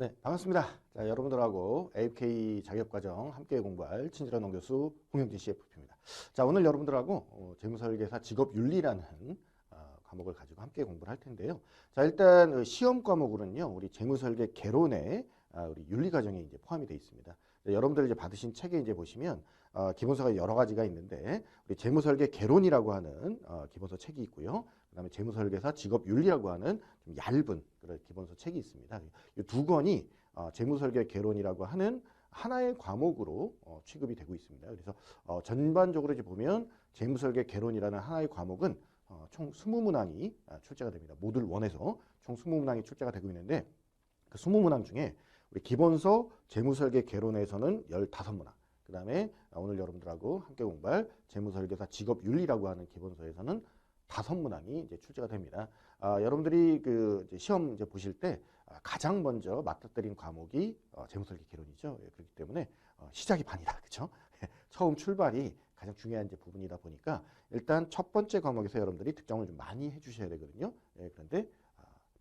네, 반갑습니다. 자, 여러분들하고 AFK 자격과정 함께 공부할 친절한 농교수 홍영진 CFP입니다. 자, 오늘 여러분들하고 재무설계사 직업윤리라는 과목을 가지고 함께 공부를 할 텐데요. 자, 일단 시험 과목으로는요, 우리 재무설계 개론에 우리 윤리과정이 이제 포함이 되어 있습니다. 네, 여러분들 이제 받으신 책에 이제 보시면 기본서가 여러 가지가 있는데 우리 재무설계 개론이라고 하는 기본서 책이 있고요. 그다음에 재무설계사 직업윤리라고 하는 좀 얇은 그런 기본서 책이 있습니다. 이 두 권이 재무설계 개론이라고 하는 하나의 과목으로 취급이 되고 있습니다. 그래서 전반적으로 이제 보면 재무설계 개론이라는 하나의 과목은 총 20문항이 출제가 됩니다. 모듈 1에서 총 20문항이 출제가 되고 있는데 그 20문항 중에 우리 기본서 재무설계 개론에서는 15문항, 그 다음에 오늘 여러분들하고 함께 공부할 재무설계사 직업윤리라고 하는 기본서에서는 5문항이 이제 출제가 됩니다. 여러분들이 그 이제 시험 이제 보실 때 가장 먼저 맞닥뜨린 과목이 재무설계 개론이죠. 예, 그렇기 때문에 시작이 반이다, 그렇죠? 처음 출발이 가장 중요한 이제 부분이다 보니까 일단 첫 번째 과목에서 여러분들이 득점을 좀 많이 해주셔야 되거든요. 예, 그런데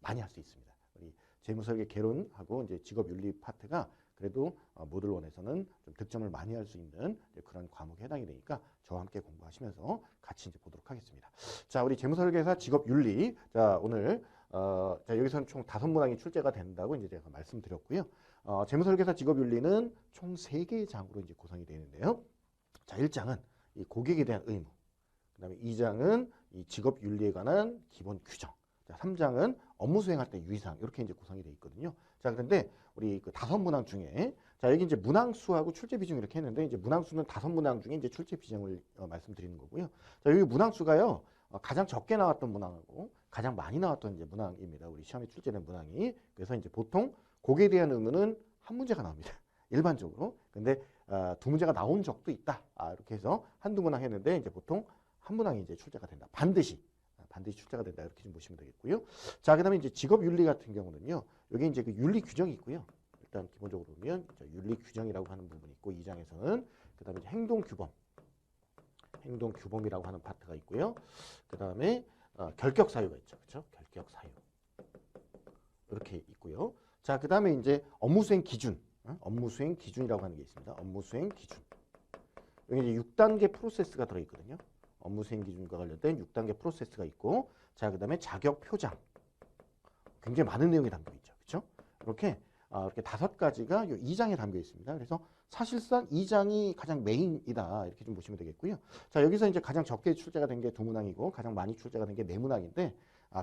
많이 할 수 있습니다. 우리 재무설계 개론하고 이제 직업윤리 파트가 그래도 모듈 1에서는 좀 득점을 많이 할 수 있는 그런 과목에 해당이 되니까 저와 함께 공부하시면서 같이 이제 보도록 하겠습니다. 자, 우리 재무설계사 직업윤리. 자, 오늘 자, 여기서는 총 5문항이 출제가 된다고 이제 제가 말씀드렸고요. 재무설계사 직업윤리는 총 3개의 장으로 이제 구성이 되는데요. 자, 1장은 이 고객에 대한 의무. 그다음에 2장은 이 직업윤리에 관한 기본 규정. 자, 3장은 업무 수행할 때 유의사항. 이렇게 이제 구성이 되어 있거든요. 자, 그런데 우리 그 5문항 중에 자, 여기 이제 문항수하고 출제 비중 이렇게 했는데 이제 문항수는 5문항 중에 이제 출제 비중을 말씀드리는 거고요. 자, 여기 문항수가요. 가장 적게 나왔던 문항하고 가장 많이 나왔던 이제 문항입니다. 우리 시험에 출제된 문항이. 그래서 이제 보통 고객에 대한 의무는 한 문제가 나옵니다. 일반적으로. 근데 2문제가 나온 적도 있다. 이렇게 해서 한두 문항 했는데 이제 보통 한 문항이 이제 출제가 된다. 반드시 출제가 된다. 이렇게 좀 보시면 되겠고요. 자, 그다음에 이제 직업윤리 같은 경우는요. 여기 이제 그 윤리 규정이 있고요. 일단 기본적으로 보면 윤리 규정이라고 하는 부분이 있고 2장에서는 그다음에 이제 행동 규범이라고 하는 파트가 있고요. 그다음에 결격 사유가 있죠. 그렇죠? 결격 사유. 이렇게 있고요. 자, 그다음에 이제 업무 수행 기준. 업무 수행 기준이라고 하는 게 있습니다. 업무 수행 기준. 여기 이제 6단계 프로세스가 들어 있거든요. 업무 수행 기준과 관련된 6단계 프로세스가 있고, 자, 그다음에 자격 표장. 굉장히 많은 내용이 담겨 있죠. 그렇죠? 이렇게 5가지가 이 2장에 담겨 있습니다. 그래서 사실상 2장이 가장 메인이다. 이렇게 좀 보시면 되겠고요. 자, 여기서 이제 가장 적게 출제가 된 게 2문항이고 가장 많이 출제가 된 게 4문항인데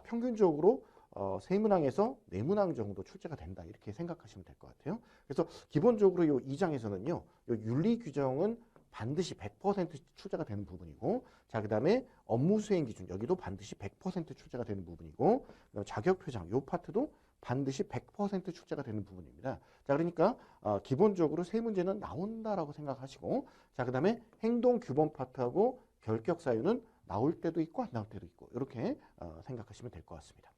평균적으로 3문항에서 4문항 정도 출제가 된다. 이렇게 생각하시면 될 것 같아요. 그래서 기본적으로 이 2장에서는요. 요 윤리 규정은 반드시 100% 출제가 되는 부분이고, 자, 그 다음에 업무 수행 기준, 여기도 반드시 100% 출제가 되는 부분이고, 자격 표장, 요 파트도 반드시 100% 출제가 되는 부분입니다. 자, 그러니까 기본적으로 3문제는 나온다라고 생각하시고, 자, 그 다음에 행동 규범 파트하고 결격 사유는 나올 때도 있고 안 나올 때도 있고, 이렇게 생각하시면 될 것 같습니다.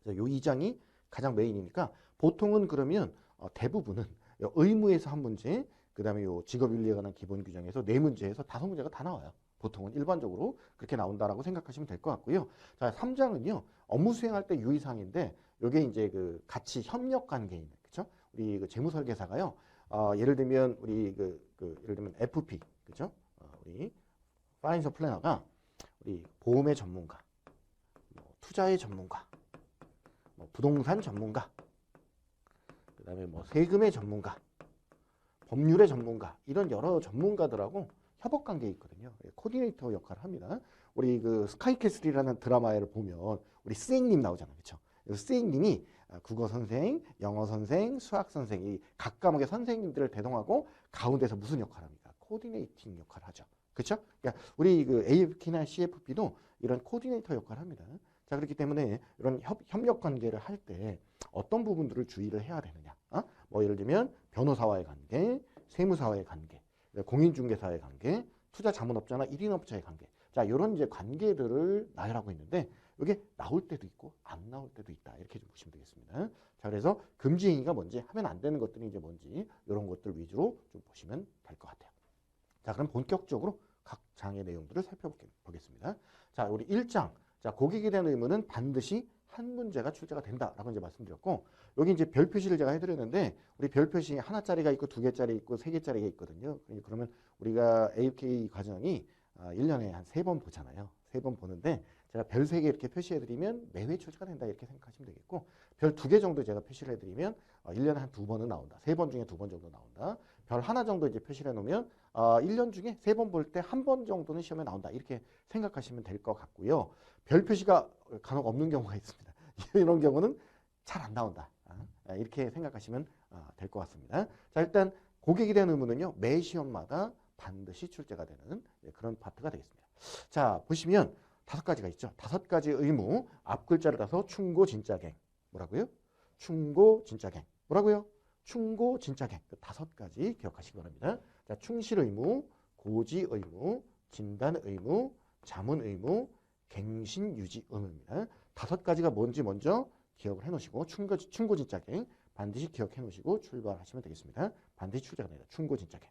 요 2장이 가장 메인이니까 보통은 그러면 대부분은 의무에서 한 문제, 그 다음에 요 직업윤리에 관한 기본 규정에서 4문제에서 5문제가 다 나와요. 보통은 일반적으로 그렇게 나온다라고 생각하시면 될 것 같고요. 자, 3장은요, 업무 수행할 때 유의사항인데, 요게 이제 그 같이 협력 관계에 있는, 그쵸? 우리 그 재무설계사가요, 예를 들면 우리 예를 들면 FP, 그쵸? 우리 파이낸셜 플래너가 우리 보험의 전문가, 뭐 투자의 전문가, 뭐 부동산 전문가, 그 다음에 뭐 세금의 전문가, 법률의 전문가, 이런 여러 전문가들하고 협업 관계에 있거든요. 코디네이터 역할을 합니다. 우리 그 스카이캐슬이라는 드라마를 보면 우리 스앵님 나오잖아요. 그렇죠? 스앵님이 국어 선생, 영어 선생, 수학 선생, 이 각 과목의 선생님들을 대동하고 가운데서 무슨 역할을 합니까? 코디네이팅 역할을 하죠. 그렇죠? 그러니까 우리 그 AFK나 CFP도 이런 코디네이터 역할을 합니다. 자, 그렇기 때문에 이런 협력 관계를 할 때 어떤 부분들을 주의를 해야 되느냐? 뭐 예를 들면 변호사와의 관계, 세무사와의 관계, 공인중개사의 관계, 투자자문업자나 1인업자의 관계. 자, 이런 이제 관계들을 나열하고 있는데 이게 나올 때도 있고 안 나올 때도 있다. 이렇게 좀 보시면 되겠습니다. 자, 그래서 금지 행위가 뭔지, 하면 안 되는 것들이 이제 뭔지 이런 것들 위주로 좀 보시면 될 것 같아요. 자, 그럼 본격적으로 각 장의 내용들을 살펴보겠습니다. 자, 우리 1장. 자, 고객에 대한 의무는 반드시 한 문제가 출제가 된다라고 이제 말씀드렸고, 여기 이제 별 표시를 제가 해드렸는데, 우리 별 표시 하나짜리가 있고 2개짜리 있고 3개짜리가 있거든요. 그러면 우리가 AUK 과정이 1년에 한 3번 보잖아요. 3번 보는데 제가 별 3개 이렇게 표시해드리면 매회 출제가 된다 이렇게 생각하시면 되겠고, 별 2개 정도 제가 표시를 해드리면 1년에 한 2번은 나온다. 3번 중에 2번 정도 나온다. 별 하나 정도 이제 표시를 해놓으면 1년 중에 3번 볼 때 1번 정도는 시험에 나온다. 이렇게 생각하시면 될 것 같고요. 별 표시가 간혹 없는 경우가 있습니다. 이런 경우는 잘 안 나온다. 이렇게 생각하시면 될 것 같습니다. 자, 일단 고객에 대한 의무는요, 매 시험마다 반드시 출제가 되는 그런 파트가 되겠습니다. 자, 보시면 5가지가 있죠. 5가지 의무, 앞 글자를 따서 충고, 진짜갱. 뭐라고요? 충고, 진짜갱. 뭐라고요? 충고, 진짜갱. 5가지 기억하시기 바랍니다. 자, 충실 의무, 고지 의무, 진단 의무, 자문 의무, 갱신 유지 의무입니다. 5가지가 뭔지 먼저 기억을 해놓으시고, 충고, 진짜갱 반드시 기억해 놓으시고 출발하시면 되겠습니다. 반드시 출제가 됩니다. 충고, 진짜갱.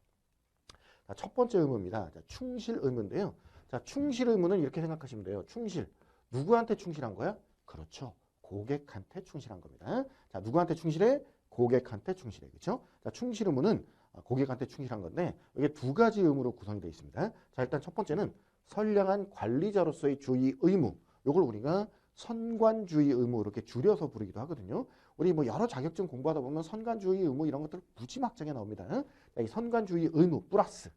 자, 첫 번째 의무입니다. 자, 충실 의무인데요. 자, 충실 의무는 이렇게 생각하시면 돼요. 충실. 누구한테 충실한 거야? 그렇죠. 고객한테 충실한 겁니다. 자, 누구한테 충실해? 고객한테 충실해. 그렇죠? 자, 충실 의무는 고객한테 충실한 건데, 이게 2가지 의무로 구성이 되어 있습니다. 자, 일단 첫 번째는 선량한 관리자로서의 주의 의무. 이걸 우리가 선관주의 의무 이렇게 줄여서 부르기도 하거든요. 우리 뭐 여러 자격증 공부하다 보면 선관주의 의무 이런 것들 무지막지하게 나옵니다. 자, 이 선관주의 의무 플러스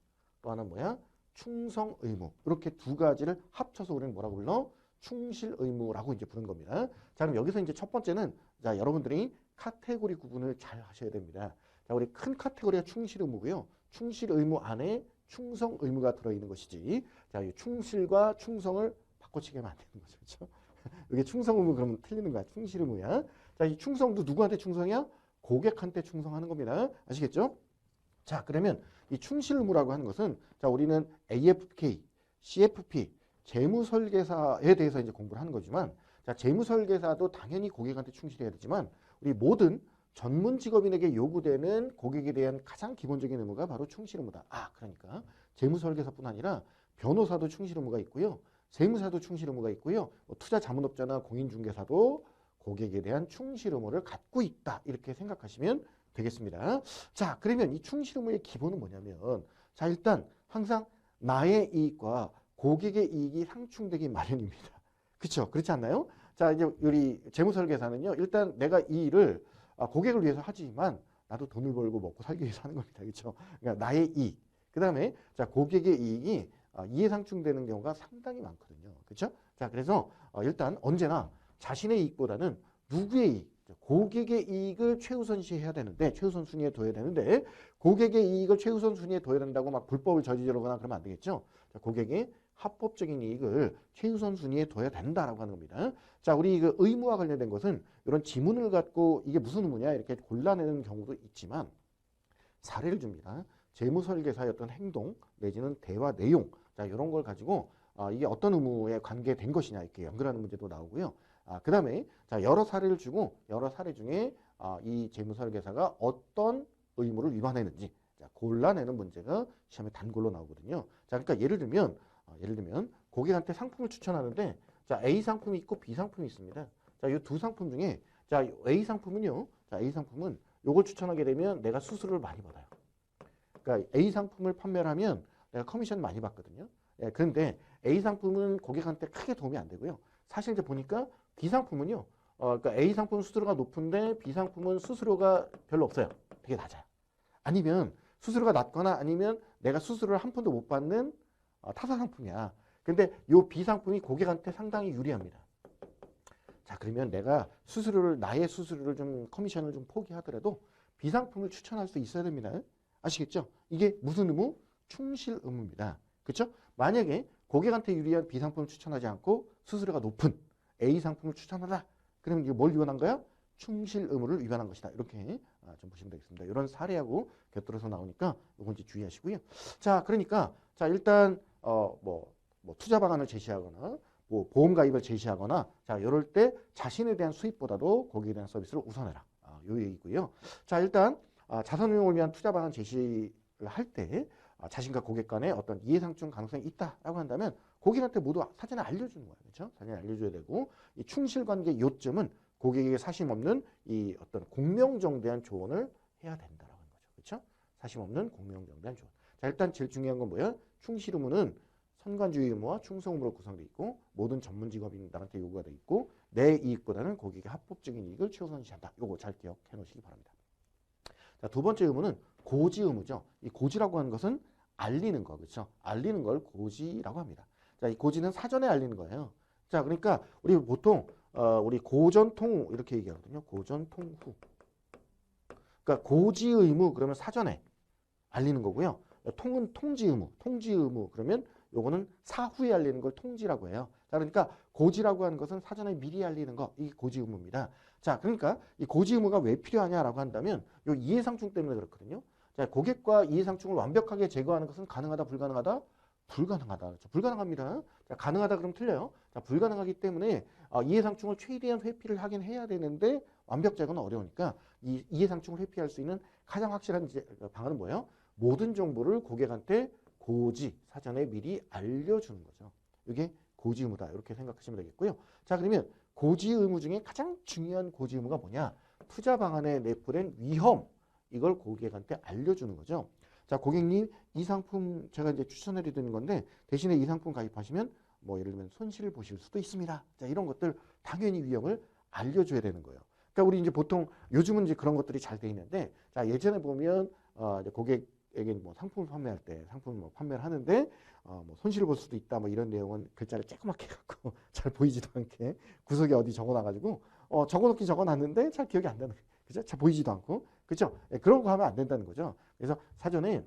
또 하나는 뭐야? 충성 의무. 이렇게 2가지를 합쳐서 우리는 뭐라고 불러? 충실 의무라고 이제 부르는 겁니다. 자, 그럼 여기서 이제 첫 번째는, 자, 여러분들이 카테고리 구분을 잘 하셔야 됩니다. 자, 우리 큰 카테고리가 충실 의무고요. 충실 의무 안에 충성 의무가 들어있는 것이지. 자, 이 충실과 충성을 바꿔치기 하면 안 되는 거죠. 그렇죠? 이게 충성 의무 그러면 틀리는 거야. 충실 의무야. 자, 이 충성도 누구한테 충성이야? 고객한테 충성하는 겁니다. 아시겠죠? 자, 그러면 이 충실 의무라고 하는 것은, 자, 우리는 AFK, CFP, 재무설계사에 대해서 이제 공부를 하는 거지만, 자, 재무설계사도 당연히 고객한테 충실해야 되지만, 우리 모든 전문 직업인에게 요구되는 고객에 대한 가장 기본적인 의무가 바로 충실 의무다. 그러니까 재무설계사뿐 아니라 변호사도 충실 의무가 있고요. 세무사도 충실 의무가 있고요. 투자 자문업자나 공인중개사도 고객에 대한 충실 의무를 갖고 있다. 이렇게 생각하시면 되겠습니다. 자, 그러면 이 충실 의무의 기본은 뭐냐면, 자, 일단 항상 나의 이익과 고객의 이익이 상충되기 마련입니다. 그렇죠? 그렇지 않나요? 자, 이제 우리 재무설계사는요, 일단 내가 이 일을 고객을 위해서 하지만 나도 돈을 벌고 먹고 살기 위해서 하는 겁니다. 그렇죠? 그러니까 나의 이익. 그 다음에 자, 고객의 이익이 이해상충되는 경우가 상당히 많거든요. 그렇죠? 자, 그래서 일단 언제나 자신의 이익보다는 누구의 이익, 고객의 이익을 최우선시해야 되는데, 최우선 순위에 둬야 되는데, 고객의 이익을 최우선 순위에 둬야 된다고 막 불법을 저지르거나 그러면 안 되겠죠. 자, 고객의 합법적인 이익을 최우선 순위에 둬야 된다라고 하는 겁니다. 자, 우리 그 의무와 관련된 것은 이런 지문을 갖고 이게 무슨 의무냐 이렇게 골라내는 경우도 있지만, 사례를 줍니다. 재무설계사의 어떤 행동 내지는 대화 내용, 자, 이런 걸 가지고 이게 어떤 의무에 관계된 것이냐 이렇게 연결하는 문제도 나오고요. 그 다음에 자, 여러 사례를 주고 여러 사례 중에 이 재무설계사가 어떤 의무를 위반했는지 자, 골라내는 문제가 시험에 단골로 나오거든요. 자, 그러니까 예를 들면 고객한테 상품을 추천하는데, 자, A 상품이 있고 B 상품이 있습니다. 자, 이 2상품 중에 자, A 상품은요. 자, A 상품은 요걸 추천하게 되면 내가 수수료를 많이 받아요. 그러니까 A 상품을 판매를 하면 내가 커미션 많이 받거든요. 예, 그런데 A 상품은 고객한테 크게 도움이 안 되고요. 사실 이제 보니까 B 상품은요. 그러니까 A 상품은 수수료가 높은데 B 상품은 수수료가 별로 없어요. 되게 낮아요. 아니면 수수료가 낮거나 아니면 내가 수수료를 한 푼도 못 받는 타사 상품이야. 근데 요 B 상품이 고객한테 상당히 유리합니다. 자, 그러면 내가 나의 수수료를 좀 커미션을 좀 포기하더라도 B 상품을 추천할 수 있어야 됩니다. 아시겠죠? 이게 무슨 의무? 충실 의무입니다. 그렇죠? 만약에 고객한테 유리한 B 상품을 추천하지 않고 수수료가 높은 A 상품을 추천하라. 그러면 이게 뭘 위반한 거야? 충실 의무를 위반한 것이다. 이렇게 좀 보시면 되겠습니다. 이런 사례하고 곁들여서 나오니까 이건 이제 주의하시고요. 자, 그러니까 자, 일단 뭐 투자 방안을 제시하거나 뭐 보험 가입을 제시하거나 자, 이럴 때 자신에 대한 수입보다도 고객에 대한 서비스를 우선해라. 요 얘기고요. 자, 일단 자산운용을 위한 투자 방안 제시를 할 때 자신과 고객 간에 어떤 이해상충 가능성이 있다라고 한다면 고객한테 모두 사전에 알려주는 거예요. 그렇죠? 사전에 알려줘야 되고 이 충실관계 요점은 고객에게 사심 없는 이 어떤 공명정대한 조언을 해야 된다라고 하는 거죠. 그렇죠? 사심 없는 공명정대한 조언. 자, 일단 제일 중요한 건 뭐예요? 충실 의무는 선관주의 의무와 충성 의무로 구성되어 있고 모든 전문 직업인들한테 요구가 되어 있고 내 이익보다는 고객의 합법적인 이익을 최우선시한다. 요거 잘 기억해 놓으시기 바랍니다. 자, 두 번째 의무는 고지 의무죠. 이 고지라고 하는 것은 알리는 거, 그렇죠? 알리는 걸 고지라고 합니다. 자, 이 고지는 사전에 알리는 거예요. 자, 그러니까 우리 보통 우리 고전통후 이렇게 얘기하거든요. 고전통후. 그러니까 고지 의무 그러면 사전에 알리는 거고요. 통은 통지 의무, 통지 의무 그러면 요거는 사후에 알리는 걸 통지라고 해요. 자, 그러니까 고지라고 하는 것은 사전에 미리 알리는 거, 이게 고지 의무입니다. 자, 그러니까 이 고지 의무가 왜 필요하냐라고 한다면 요 이해상충 때문에 그렇거든요. 자, 고객과 이해상충을 완벽하게 제거하는 것은 가능하다, 불가능하다? 불가능하다. 그렇죠? 불가능합니다. 자, 가능하다 그러면 틀려요. 자, 불가능하기 때문에 이해상충을 최대한 회피를 하긴 해야 되는데 완벽 제거는 어려우니까 이 이해상충을 회피할 수 있는 가장 확실한 방안은 뭐예요? 모든 정보를 고객한테 고지, 사전에 미리 알려주는 거죠. 이게 고지 의무다. 이렇게 생각하시면 되겠고요. 자, 그러면 고지 의무 중에 가장 중요한 고지 의무가 뭐냐? 투자 방안에 내포된 위험, 이걸 고객한테 알려주는 거죠. 자, 고객님, 이 상품 제가 이제 추천해 드리는 건데 대신에 이 상품 가입하시면 뭐 예를 들면 손실을 보실 수도 있습니다. 자, 이런 것들 당연히 위험을 알려줘야 되는 거예요. 그러니까 우리 이제 보통 요즘은 이제 그런 것들이 잘 돼 있는데 자, 예전에 보면 이제 고객에게 뭐 상품을 판매할 때 상품을 뭐 판매를 하는데 뭐 손실을 볼 수도 있다 뭐 이런 내용은 글자를 조그맣게 갖고 잘 보이지도 않게 구석에 어디 적어놔가지고 적어놓긴 적어놨는데 잘 기억이 안 나는, 그죠? 잘 보이지도 않고, 그죠? 그런 거 하면 안 된다는 거죠. 그래서 사전에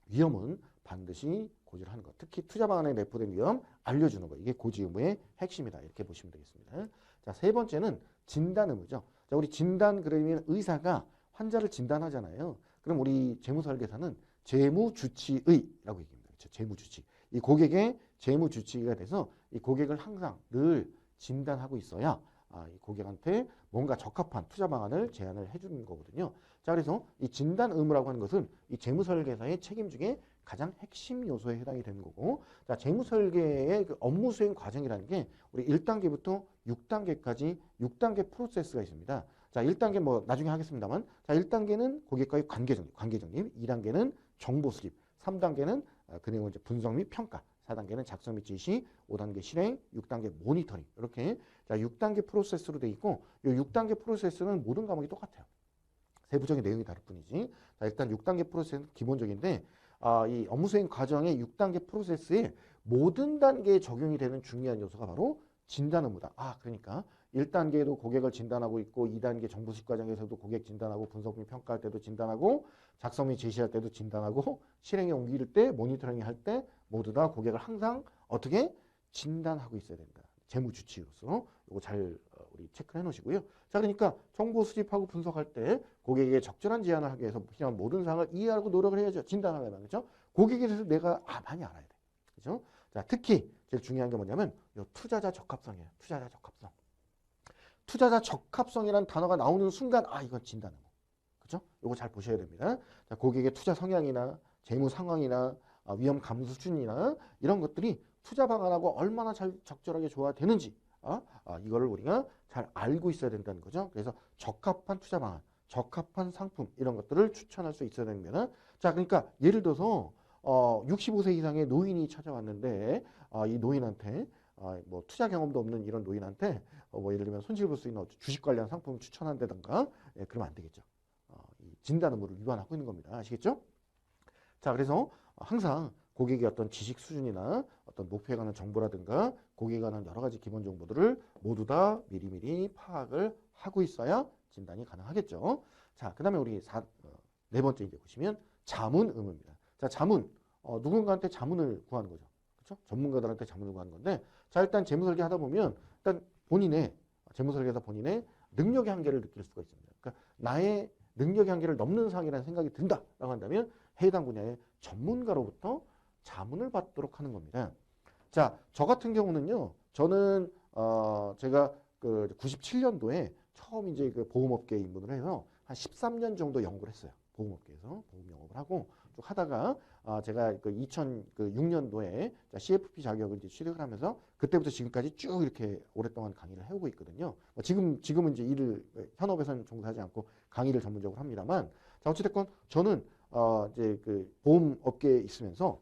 위험은 반드시 고지를 하는 것. 특히 투자 방안에 내포된 위험 알려주는 거. 이게 고지 의무의 핵심이다. 이렇게 보시면 되겠습니다. 자, 세 번째는 진단 의무죠. 자, 우리 진단 그러면 의사가 환자를 진단하잖아요. 그럼 우리 재무설계사는 재무주치의라고 얘기합니다. 그렇죠? 재무주치. 이 고객의 재무주치의가 돼서 이 고객을 항상 늘 진단하고 있어야 이 고객한테 뭔가 적합한 투자 방안을 제안을 해주는 거거든요. 자, 그래서 이 진단 의무라고 하는 것은 이 재무설계사의 책임 중에 가장 핵심 요소에 해당이 되는 거고, 자, 재무설계의 그 업무 수행 과정이라는 게 우리 1단계부터 6단계까지 6단계 프로세스가 있습니다. 자, 1단계 뭐 나중에 하겠습니다만, 자, 1단계는 고객과의 관계 정립, 2단계는 정보 수집, 3단계는 그 내용을 이제 분석 및 평가, 4단계는 작성 및 지시, 5단계 실행, 6단계 모니터링. 이렇게 자, 6단계 프로세스로 돼 있고, 이 6단계 프로세스는 모든 과목이 똑같아요. 세부적인 내용이 다를 뿐이지. 자, 일단 6단계 프로세스는 기본적인데 이 업무 수행 과정의 6단계 프로세스에 모든 단계에 적용이 되는 중요한 요소가 바로 진단 의무다. 그러니까 1단계도 고객을 진단하고 있고 2단계 정보 수집 과정에서도 고객 진단하고 분석 및 평가할 때도 진단하고 작성 및 제시할 때도 진단하고 실행에 옮길 때 모니터링 할 때 모두 다 고객을 항상 어떻게 진단하고 있어야 된다. 재무주치의로서 이거 잘 우리 체크해 놓으시고요. 자, 그러니까 정보 수집하고 분석할 때 고객에게 적절한 제안을 하기 위해서 필요한 모든 사항을 이해하고 노력을 해야죠. 진단하려면, 그렇죠? 고객에 대해서 내가 많이 알아야 돼. 그렇죠? 자, 특히 제일 중요한 게 뭐냐면 요 투자자 적합성이에요. 투자자 적합성. 투자자 적합성이라는 단어가 나오는 순간 이건 진단 의무. 그렇죠? 이거 잘 보셔야 됩니다. 자, 고객의 투자 성향이나 재무 상황이나 위험 감수 수준이나 이런 것들이 투자 방안하고 얼마나 잘 적절하게 조화되는지 이거를 우리가 잘 알고 있어야 된다는 거죠. 그래서 적합한 투자 방안, 적합한 상품 이런 것들을 추천할 수 있어야 됩니다. 자, 그러니까 예를 들어서 65세 이상의 노인이 찾아왔는데 이 노인한테 뭐 투자 경험도 없는 이런 노인한테 뭐 예를 들면 손실 볼 수 있는 주식 관련 상품을 추천한다든가 그러면 안 되겠죠. 이 진단 의무를 위반하고 있는 겁니다. 아시겠죠? 자, 그래서 항상 고객의 어떤 지식 수준이나 어떤 목표에 관한 정보라든가 고객에 관한 여러 가지 기본 정보들을 모두 다 미리미리 파악을 하고 있어야 진단이 가능하겠죠. 자, 그 다음에 우리 네 번째 이제 보시면 자문 의무입니다. 자, 자문. 누군가한테 자문을 구하는 거죠. 그렇죠? 전문가들한테 자문을 구하는 건데, 자, 일단 재무설계 하다 보면 일단 재무설계에서 본인의 능력의 한계를 느낄 수가 있습니다. 그러니까 나의 능력의 한계를 넘는 사항이라는 생각이 든다라고 한다면 해당 분야의 전문가로부터 자문을 받도록 하는 겁니다. 자, 저 같은 경우는요, 저는 제가 그 97년도에 처음 이제 그 보험업계에 입문을 해서 한 13년 정도 연구를 했어요. 보험업계에서 보험 영업을 하고 쭉 하다가 제가 그 2006년도에 CFP 자격을 이제 취득을 하면서 그때부터 지금까지 쭉 이렇게 오랫동안 강의를 해오고 있거든요. 지금은 이제 일을 현업에서는 종사하지 않고 강의를 전문적으로 합니다만, 자 어찌됐건 저는 이제 그 보험업계에 있으면서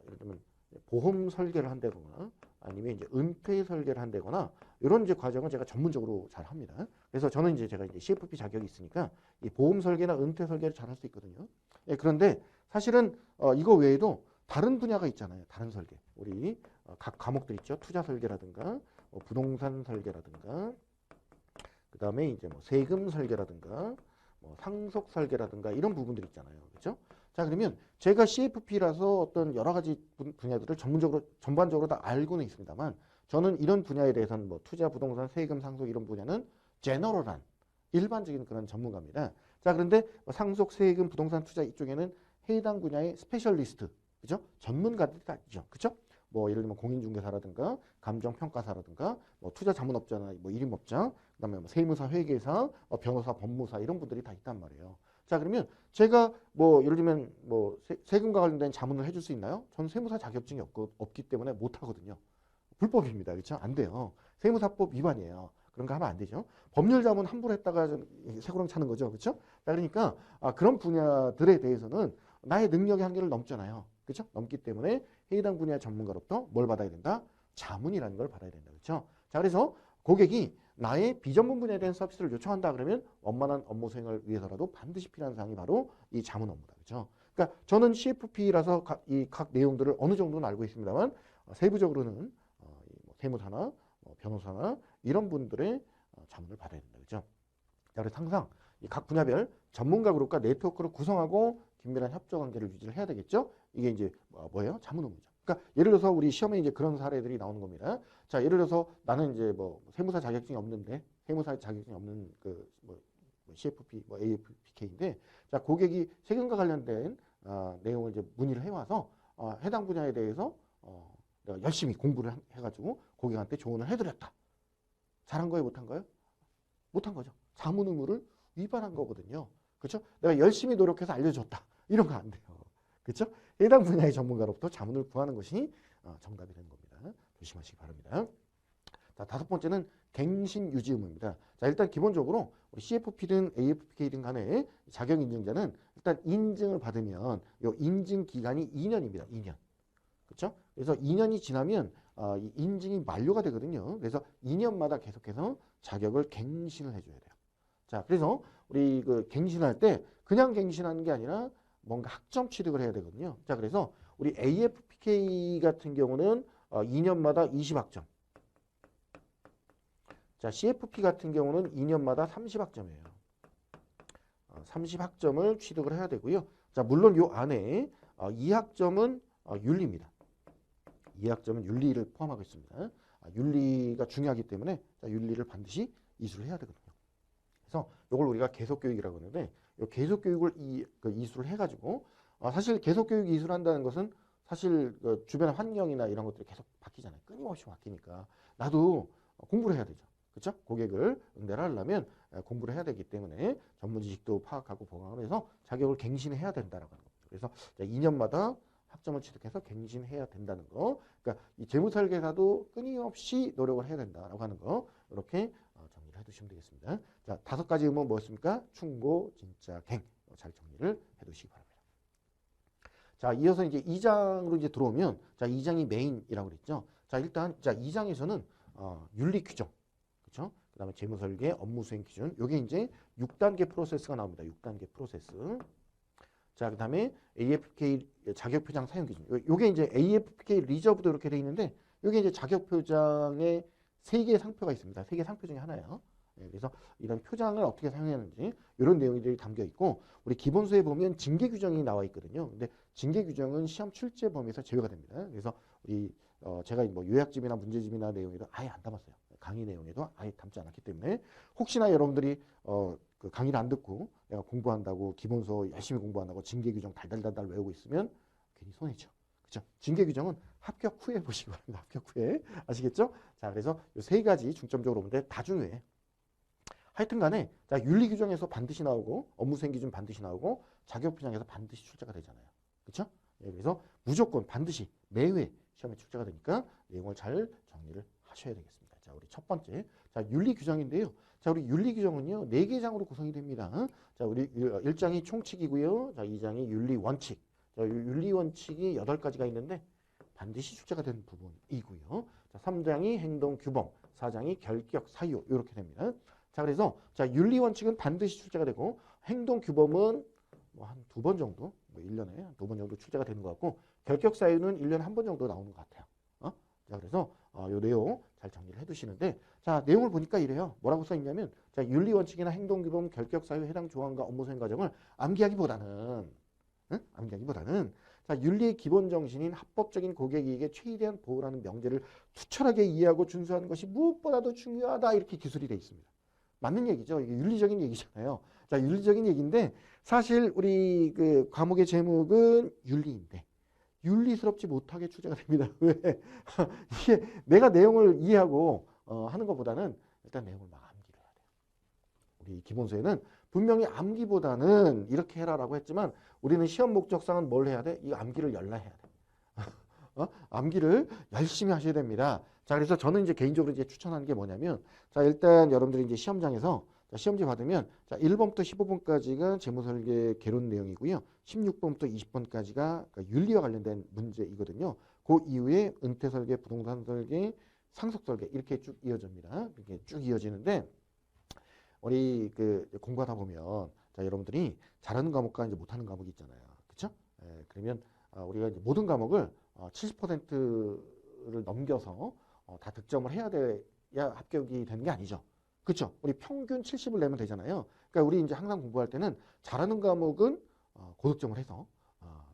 예를 들면 보험 설계를 한다거나 아니면 이제 은폐 설계를 한다거나 이런 이제 과정을 제가 전문적으로 잘 합니다. 그래서 저는 이제 제가 이제 CFP 자격이 있으니까 이 보험 설계나 은퇴 설계를 잘 할 수 있거든요. 예, 그런데 사실은 이거 외에도 다른 분야가 있잖아요. 다른 설계. 우리 각 과목들 있죠. 투자 설계라든가 부동산 설계라든가 그다음에 이제 뭐 세금 설계라든가 뭐 상속 설계라든가 이런 부분들 있잖아요. 그렇죠? 자, 그러면 제가 CFP라서 어떤 여러 가지 분야들을 전반적으로 다 알고는 있습니다만 저는 이런 분야에 대해서는 뭐 투자, 부동산, 세금, 상속 이런 분야는 제너럴한 일반적인 그런 전문가입니다. 자, 그런데 상속, 세금, 부동산, 투자 이쪽에는 해당 분야의 스페셜리스트, 그죠? 전문가들이 다 있죠. 그죠? 뭐 예를 들면 공인중개사라든가 감정평가사라든가 뭐 투자자문업자나 뭐 일임업자, 그다음에 뭐 세무사, 회계사, 변호사, 법무사 이런 분들이 다 있단 말이에요. 자, 그러면 제가 뭐 예를 들면 뭐 세금과 관련된 자문을 해줄 수 있나요? 저는 세무사 자격증이 없기 때문에 못 하거든요. 불법입니다. 그렇죠? 안 돼요. 세무사법 위반이에요. 그런 거 하면 안 되죠. 법률 자문 함부로 했다가 좀 새고랑 차는 거죠. 그렇죠? 그러니까 그런 분야들에 대해서는 나의 능력의 한계를 넘잖아요. 그렇죠? 넘기 때문에 해당 분야 전문가로부터 뭘 받아야 된다? 자문이라는 걸 받아야 된다. 그렇죠? 자, 그래서 고객이 나의 비전문 분야에 대한 서비스를 요청한다 그러면 원만한 업무 수행을 위해서라도 반드시 필요한 사항이 바로 이 자문 업무다. 그렇죠? 그러니까 저는 CFP라서 이 각 내용들을 어느 정도는 알고 있습니다만 세부적으로는 세무사나 변호사나 이런 분들의 자문을 받아야 된다. 그렇죠? 자, 그래서 항상 이 각 분야별 전문가 그룹과 네트워크를 구성하고 긴밀한 협조 관계를 유지를 해야 되겠죠? 이게 이제 뭐예요? 자문 업무죠. 그러니까 예를 들어서 우리 시험에 이제 그런 사례들이 나오는 겁니다. 자, 예를 들어서 나는 이제 뭐 세무사 자격증이 없는데 세무사 자격증이 없는 그 뭐 CFP, 뭐 AFPK인데 자, 고객이 세금과 관련된 내용을 이제 문의를 해와서 해당 분야에 대해서 내가 열심히 공부를 해가지고 고객한테 조언을 해드렸다. 잘한 거예요, 못한 거예요? 못한 거죠. 자문 의무를 위반한 거거든요. 그렇죠? 내가 열심히 노력해서 알려줬다. 이런 거 안 돼요. 그렇죠? 해당 분야의 전문가로부터 자문을 구하는 것이 정답이 되는 겁니다. 조심하시기 바랍니다. 자, 다섯 번째는 갱신 유지 의무입니다. 자, 일단 기본적으로 우리 CFP든 AFPK든 간에 자격 인증자는 일단 인증을 받으면 이 인증 기간이 2년입니다. 2년. 그렇죠? 그래서 2년이 지나면 이 인증이 만료가 되거든요. 그래서 2년마다 계속해서 자격을 갱신을 해줘야 돼요. 자, 그래서 우리 그 갱신할 때 그냥 갱신하는 게 아니라 뭔가 학점 취득을 해야 되거든요. 자, 그래서 우리 AFPK 같은 경우는 2년마다 20학점. 자, CFP 같은 경우는 2년마다 30학점이에요. 30학점을 취득을 해야 되고요. 자, 물론 요 안에 2학점은 윤리입니다. 2학점은 윤리를 포함하고 있습니다. 윤리가 중요하기 때문에 윤리를 반드시 이수를 해야 되거든요. 그래서 이걸 우리가 계속교육이라고 하는데 이 계속교육을 이수를 해가지고 사실 계속교육 이수를 한다는 것은 사실 그 주변의 환경이나 이런 것들이 계속 바뀌잖아요. 끊임없이 바뀌니까 나도 공부를 해야 되죠. 그렇죠? 고객을 응대를 하려면 공부를 해야 되기 때문에 전문 지식도 파악하고 보강을 해서 자격을 갱신해야 된다라고 하는 겁니다. 그래서 2년마다 학점을 취득해서 갱신해야 된다는 거. 그러니까 이 재무설계사도 끊임없이 노력을 해야 된다라고 하는 거. 이렇게 정리를 해두시면 되겠습니다. 자, 5가지 의무는 뭐였습니까? 충고, 진짜, 갱. 잘 정리를 해두시기 바랍니다. 자, 이어서 이제 2장으로 이제 들어오면, 자, 2장이 메인이라고 그랬죠. 자, 일단, 자, 2장에서는 윤리 규정, 그렇죠? 그다음에 재무설계, 업무 수행 기준. 요게 이제 6단계 프로세스가 나옵니다. 6단계 프로세스. 자, 그다음에 AFPK 자격 표장 사용 기준. 요게 이제 AFPK 리저브도 이렇게 돼 있는데, 요게 이제 자격 표장에 3개의 상표가 있습니다. 3개 상표 중에 하나예요. 그래서 이런 표장을 어떻게 사용하는지 이런 내용들이 담겨 있고 우리 기본서에 보면 징계 규정이 나와 있거든요. 근데 징계 규정은 시험 출제 범위에서 제외가 됩니다. 그래서 우리 제가 뭐 요약집이나 문제집이나 내용에도 아예 안 담았어요. 강의 내용에도 아예 담지 않았기 때문에 혹시나 여러분들이 그 강의를 안 듣고 내가 공부한다고 기본서 열심히 공부한다고 징계 규정 달달달달 외우고 있으면 괜히 손해죠. 그렇죠? 징계 규정은 합격 후에 보시기 바랍니다. 합격 후에. 아시겠죠? 자, 그래서 이 3가지 중점적으로 보는데 다 중요해. 하여튼 간에 자, 윤리 규정에서 반드시 나오고 업무 수행 기준 반드시 나오고 자격 분야에서 반드시 출제가 되잖아요. 그렇죠? 예, 그래서 무조건 반드시 매회 시험에 출제가 되니까 내용을 잘 정리를 하셔야 되겠습니다. 자, 우리 첫 번째. 자, 윤리 규정인데요. 자, 우리 윤리 규정은요. 4개 장으로 구성이 됩니다. 자, 우리 1장이 총칙이고요. 자, 2장이 윤리 원칙. 자, 윤리 원칙이 8가지가 있는데 반드시 출제가 되는 부분이고요. 자, 3장이 행동 규범, 4장이 결격 사유 이렇게 됩니다. 자, 그래서 자, 윤리 원칙은 반드시 출제가 되고 행동 규범은 뭐 한 2번 정도, 뭐 1년에 한 2번 정도 출제가 되는 것 같고 결격 사유는 1년에 1번 정도 나오는 것 같아요. 자, 그래서 요 내용 잘 정리를 해두시는데 자, 내용을 보니까 이래요. 뭐라고 써 있냐면 자, 윤리 원칙이나 행동 규범, 결격 사유, 해당 조항과 업무 수행 과정을 암기하기보다는 자, 윤리의 기본 정신인 합법적인 고객 이익의 최대한 보호라는 명제를 투철하게 이해하고 준수하는 것이 무엇보다도 중요하다. 이렇게 기술이 되어 있습니다. 맞는 얘기죠. 이게 윤리적인 얘기잖아요. 자, 윤리적인 얘기인데 사실 우리 그 과목의 제목은 윤리인데 윤리스럽지 못하게 출제가 됩니다. 왜? 이게 내가 내용을 이해하고 하는 것보다는 일단 내용을 막 암기를 해야 돼요. 우리 기본서에는 분명히 암기보다는 이렇게 해라라고 했지만 우리는 시험 목적상은 뭘 해야 돼? 이 암기를 열라 해야 돼. 암기를 열심히 하셔야 됩니다. 자, 그래서 저는 이제 개인적으로 이제 추천하는 게 뭐냐면 자, 일단 여러분들이 이제 시험장에서 자, 시험지 받으면 자, 1번부터 15번까지가 재무설계 개론 내용이고요. 16번부터 20번까지가 그러니까 윤리와 관련된 문제이거든요. 그 이후에 은퇴설계, 부동산 설계, 상속설계 이렇게 쭉 이어집니다. 이렇게 쭉 이어지는데 우리 그 공부하다 보면 자, 여러분들이 잘하는 과목과 이제 못하는 과목이 있잖아요. 그렇죠? 예, 그러면 우리가 이제 모든 과목을 70%를 넘겨서 다 득점을 해야 돼야 합격이 되는 게 아니죠. 그렇죠? 우리 평균 70을 내면 되잖아요. 그러니까 우리 이제 항상 공부할 때는 잘하는 과목은 고득점을 해서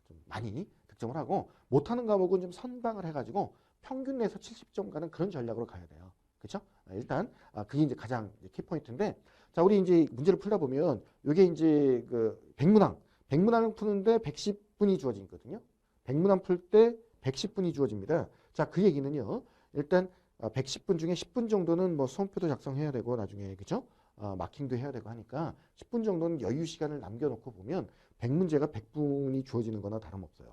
좀 많이 득점을 하고 못하는 과목은 좀 선방을 해가지고 평균 내에서 70점 가는 그런 전략으로 가야 돼요. 그렇죠? 일단 그게 이제 가장 키포인트인데 자, 우리 이제 문제를 풀다 보면 이게 이제 그 백문항을 푸는데 110분이 주어지거든요. 백문항 풀 때 110분이 주어집니다. 자, 그 얘기는요. 일단 110분 중에 10분 정도는 뭐 수험표도 작성해야 되고 나중에 그죠? 마킹도 해야 되고 하니까 10분 정도는 여유 시간을 남겨놓고 보면 100문제가 100분이 주어지는 거나 다름없어요.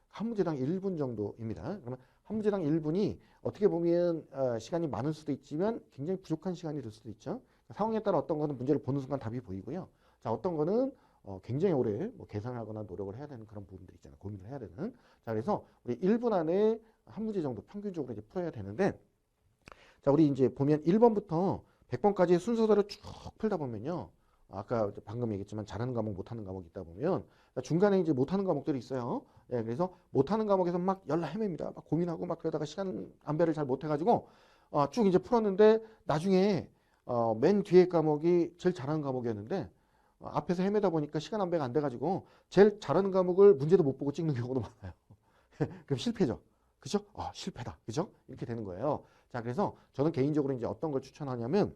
한 문제당 1분 정도입니다. 그러면 한 문제당 1분이 어떻게 보면 시간이 많을 수도 있지만 굉장히 부족한 시간이 될 수도 있죠. 상황에 따라 어떤 거는 문제를 보는 순간 답이 보이고요. 자, 어떤 거는 굉장히 오래 뭐 계산하거나 노력을 해야 되는 그런 부분들이 있잖아요. 고민을 해야 되는. 자, 그래서 우리 1분 안에 한 문제 정도 평균적으로 이제 풀어야 되는데 자, 우리 이제 보면 1번부터 100번까지 순서대로 쭉 풀다 보면요. 아까 방금 얘기했지만 잘하는 과목, 못하는 과목이 있다 보면 중간에 이제 못하는 과목들이 있어요. 예, 그래서 못하는 과목에서 막 열라 헤맵니다. 막 고민하고 막 그러다가 시간 안배를 잘 못해가지고 쭉 이제 풀었는데 나중에 맨 뒤에 과목이 제일 잘하는 과목이었는데 앞에서 헤매다 보니까 시간 안배가 안 돼가지고 제일 잘하는 과목을 문제도 못 보고 찍는 경우도 많아요. 그럼 실패죠. 그죠? 실패다. 그죠? 이렇게 되는 거예요. 자, 그래서 저는 개인적으로 이제 어떤 걸 추천하냐면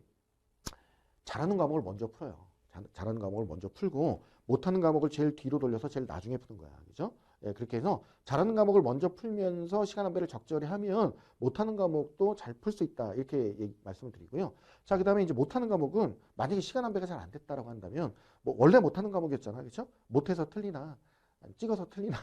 잘하는 과목을 먼저 풀어요. 잘하는 과목을 먼저 풀고 못하는 과목을 제일 뒤로 돌려서 제일 나중에 푸는 거야. 그죠? 예, 그렇게 해서 잘하는 과목을 먼저 풀면서 시간 안배를 적절히 하면 못하는 과목도 잘 풀 수 있다. 이렇게 말씀을 드리고요. 자, 그 다음에 이제 못하는 과목은 만약에 시간 안배가 잘 안 됐다라고 한다면 뭐 원래 못하는 과목이었잖아. 그렇죠? 못해서 틀리나 찍어서 틀리나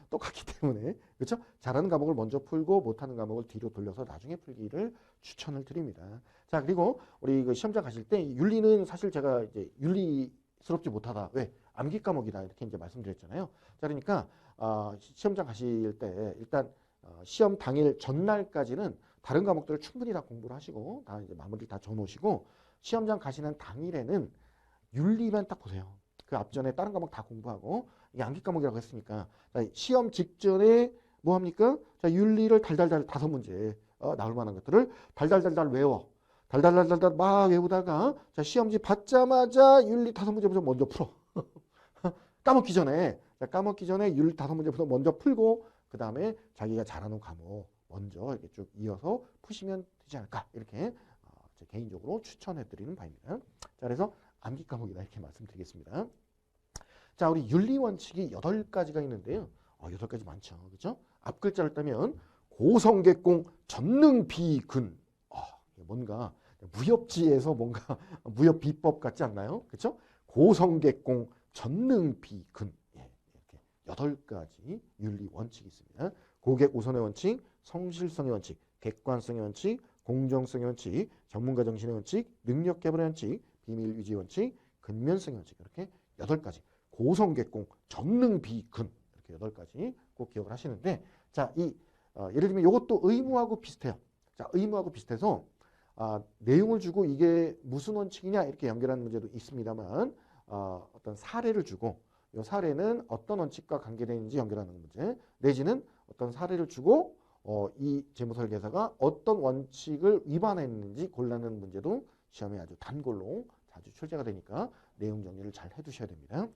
똑같기 때문에 그렇죠? 잘하는 과목을 먼저 풀고 못하는 과목을 뒤로 돌려서 나중에 풀기를 추천을 드립니다. 자, 그리고 우리 그 시험장 가실 때 윤리는 사실 제가 이제 윤리스럽지 못하다. 왜? 암기 과목이다. 이렇게 이제 말씀드렸잖아요. 자, 그러니까 시험장 가실 때 일단 시험 당일 전날까지는 다른 과목들을 충분히 다 공부를 하시고 다 이제 마무리 다 져놓으시고 시험장 가시는 당일에는 윤리만 딱 보세요. 그 앞전에 다른 과목 다 공부하고 이게 암기 과목이라고 했으니까 자, 시험 직전에 뭐 합니까? 자, 윤리를 달달달 5문제 나올 만한 것들을 달달달달 외워. 달달달달달 막 외우다가 자, 시험지 받자마자 윤리 5문제부터 먼저 풀어. 까먹기 전에 윤리 5문제부터 먼저 풀고 그 다음에 자기가 잘하는 과목 먼저 이렇게 쭉 이어서 푸시면 되지 않을까 이렇게 제 개인적으로 추천해드리는 바입니다. 자, 그래서 암기 과목이다 이렇게 말씀드리겠습니다. 자, 우리 윤리 원칙이 8가지가 있는데요. 8가지 많죠. 그렇죠? 앞글자를 따면 고성개공 전능비근. 뭔가 무협지에서 뭔가 무협 비법 같지 않나요? 그렇죠? 고성객공, 전능비근. 예, 이렇게 8가지 윤리 원칙이 있습니다. 고객 우선의 원칙, 성실성의 원칙, 객관성의 원칙, 공정성의 원칙, 전문가 정신의 원칙, 능력 개발의 원칙, 비밀 유지 원칙, 근면성의 원칙. 이렇게 8가지. 고성객공, 전능비근. 이렇게 8가지 꼭 기억을 하시는데, 자, 예를 들면 이것도 의무하고 비슷해요. 자, 의무하고 비슷해서 내용을 주고 이게 무슨 원칙이냐 이렇게 연결하는 문제도 있습니다만, 어떤 사례를 주고 이 사례는 어떤 원칙과 관계되는지 연결하는 문제, 내지는 어떤 사례를 주고 이 재무설계사가 어떤 원칙을 위반했는지 골라내는 문제도 시험에 아주 단골로 자주 출제가 되니까 내용 정리를 잘 해두셔야 됩니다.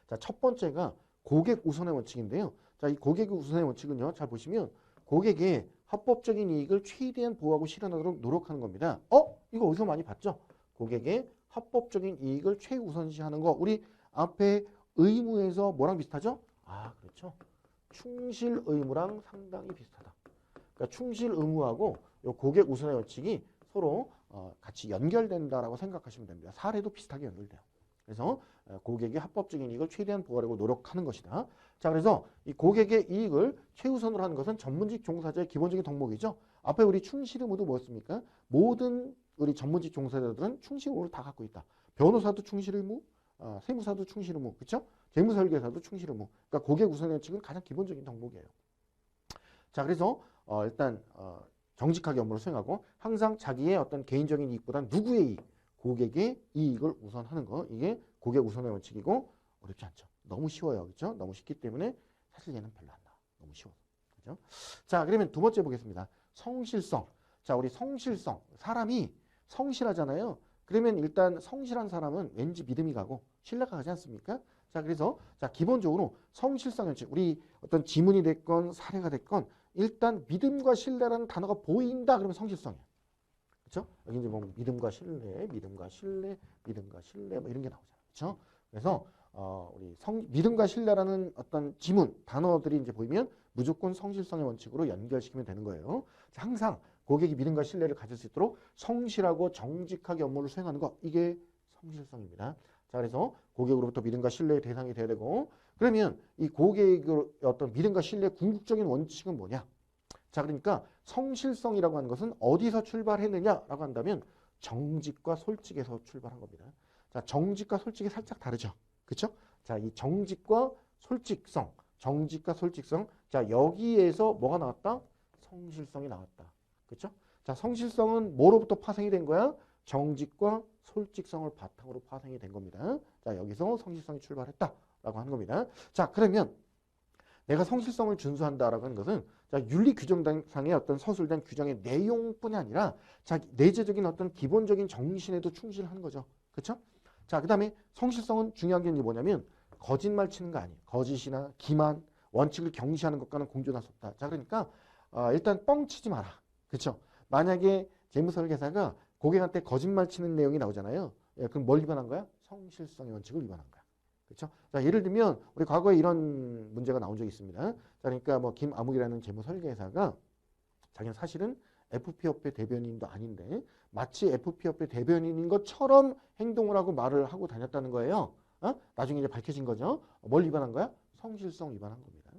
자, 첫 번째가 고객 우선의 원칙인데요. 자, 이 고객 우선의 원칙은요, 잘 보시면 고객의 합법적인 이익을 최대한 보호하고 실현하도록 노력하는 겁니다. 이거 어디서 많이 봤죠? 고객의 합법적인 이익을 최우선시하는 거. 우리 앞에 의무에서 뭐랑 비슷하죠? 그렇죠. 충실 의무랑 상당히 비슷하다. 그러니까 충실 의무하고 요 고객 우선의 원칙이 서로 같이 연결된다라고 생각하시면 됩니다. 사례도 비슷하게 연결돼요. 그래서 고객의 합법적인 이익을 최대한 보호하려고 노력하는 것이다. 자, 그래서 이 고객의 이익을 최우선으로 하는 것은 전문직 종사자의 기본적인 덕목이죠. 앞에 우리 충실 의무도 뭐였습니까? 모든 우리 전문직 종사자들은 충실 의무를 다 갖고 있다. 변호사도 충실 의무, 세무사도 충실 의무, 그렇죠? 재무설계사도 충실 의무. 그러니까 고객 우선의 원칙은 가장 기본적인 덕목이에요. 자, 그래서 일단 정직하게 업무를 수행하고 항상 자기의 어떤 개인적인 이익보다는 누구의 이익, 고객의 이익을 우선하는 거. 이게 고객 우선의 원칙이고 어렵지 않죠. 너무 쉬워요. 그렇죠? 너무 쉽기 때문에 사실 얘는 별로 안 나와. 너무 쉬워. 그렇죠? 자, 그러면 두 번째 보겠습니다. 성실성. 자, 우리 성실성. 사람이 성실하잖아요. 그러면 일단 성실한 사람은 왠지 믿음이 가고 신뢰가 가지 않습니까? 자, 그래서 자, 기본적으로 성실성 원칙. 우리 어떤 지문이 됐건 사례가 됐건 일단 믿음과 신뢰라는 단어가 보인다 그러면 성실성이에요. 그렇죠? 여기 이제 뭐 믿음과 신뢰, 믿음과 신뢰, 믿음과 신뢰 뭐 이런 게 나오잖아요. 그렇죠? 그래서 우리 믿음과 신뢰라는 어떤 지문 단어들이 이제 보이면 무조건 성실성의 원칙으로 연결시키면 되는 거예요. 자, 항상 고객이 믿음과 신뢰를 가질 수 있도록 성실하고 정직하게 업무를 수행하는 것, 이게 성실성입니다. 자, 그래서 고객으로부터 믿음과 신뢰의 대상이 돼야 되고, 그러면 이 고객의 어떤 믿음과 신뢰의 궁극적인 원칙은 뭐냐? 자, 그러니까 성실성이라고 하는 것은 어디서 출발했느냐라고 한다면 정직과 솔직에서 출발한 겁니다. 자, 정직과 솔직이 살짝 다르죠. 그렇죠? 자, 이 정직과 솔직성, 정직과 솔직성. 자, 여기에서 뭐가 나왔다? 성실성이 나왔다. 그렇죠? 자, 성실성은 뭐로부터 파생이 된 거야? 정직과 솔직성을 바탕으로 파생이 된 겁니다. 자, 여기서 성실성이 출발했다라고 하는 겁니다. 자, 그러면 내가 성실성을 준수한다라고 하는 것은 자, 윤리 규정상의 어떤 서술된 규정의 내용뿐이 아니라 자기 내재적인 어떤 기본적인 정신에도 충실하는 거죠. 그렇죠? 자, 그다음에 성실성은 중요한 게 뭐냐면 거짓말 치는 거 아니에요. 거짓이나 기만, 원칙을 경시하는 것과는 공존할 수 없다. 자, 그러니까 일단 뻥 치지 마라. 그렇죠? 만약에 재무설계사가 고객한테 거짓말 치는 내용이 나오잖아요. 예, 그럼 뭘 위반한 거야? 성실성의 원칙을 위반한 거야. 그렇죠? 자, 예를 들면 우리 과거에 이런 문제가 나온 적이 있습니다. 자, 그러니까 뭐 김아묵이라는 재무설계사가 자기는 사실은 FP협회 대변인도 아닌데 마치 FP협회 대변인인 것처럼 행동을 하고 말을 하고 다녔다는 거예요. 나중에 이제 밝혀진 거죠. 뭘 위반한 거야? 성실성 위반한 겁니다.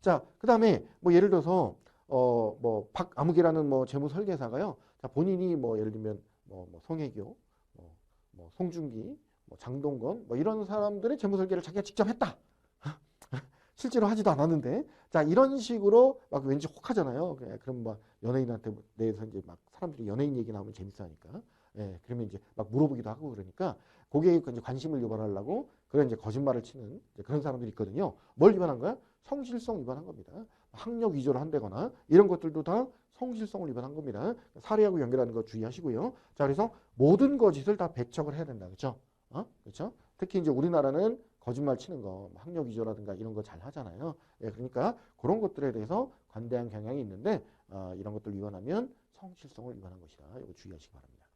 자, 그다음에 뭐 예를 들어서 뭐 박아묵이라는 뭐 재무설계사가요. 자, 본인이 뭐 예를 들면 뭐 송혜교, 뭐 송중기, 뭐 장동건 뭐 이런 사람들의 재무설계를 자기가 직접 했다. 실제로 하지도 않았는데, 자, 이런 식으로 막 왠지 혹하잖아요. 그럼 막 연예인한테 대해서 이제 막 사람들이 연예인 얘기 나오면 재밌어하니까, 예, 그러면 이제 막 물어보기도 하고 그러니까 고객의 이제 관심을 유발하려고 그런 이제 거짓말을 치는 이제 그런 사람들이 있거든요. 뭘 위반한 거야? 성실성 위반한 겁니다. 학력 위조를 한다거나 이런 것들도 다 성실성을 위반한 겁니다. 사례하고 연결하는 거 주의하시고요. 자, 그래서 모든 거짓을 다 배척을 해야 된다, 그렇죠? 그렇죠? 특히 이제 우리나라는 거짓말 치는 거, 학력 위조라든가 이런 거 잘 하잖아요. 예, 그러니까 그런 것들에 대해서 관대한 경향이 있는데 이런 것들 위반하면 성실성을 위반한 것이다. 이거 주의하시기 바랍니다.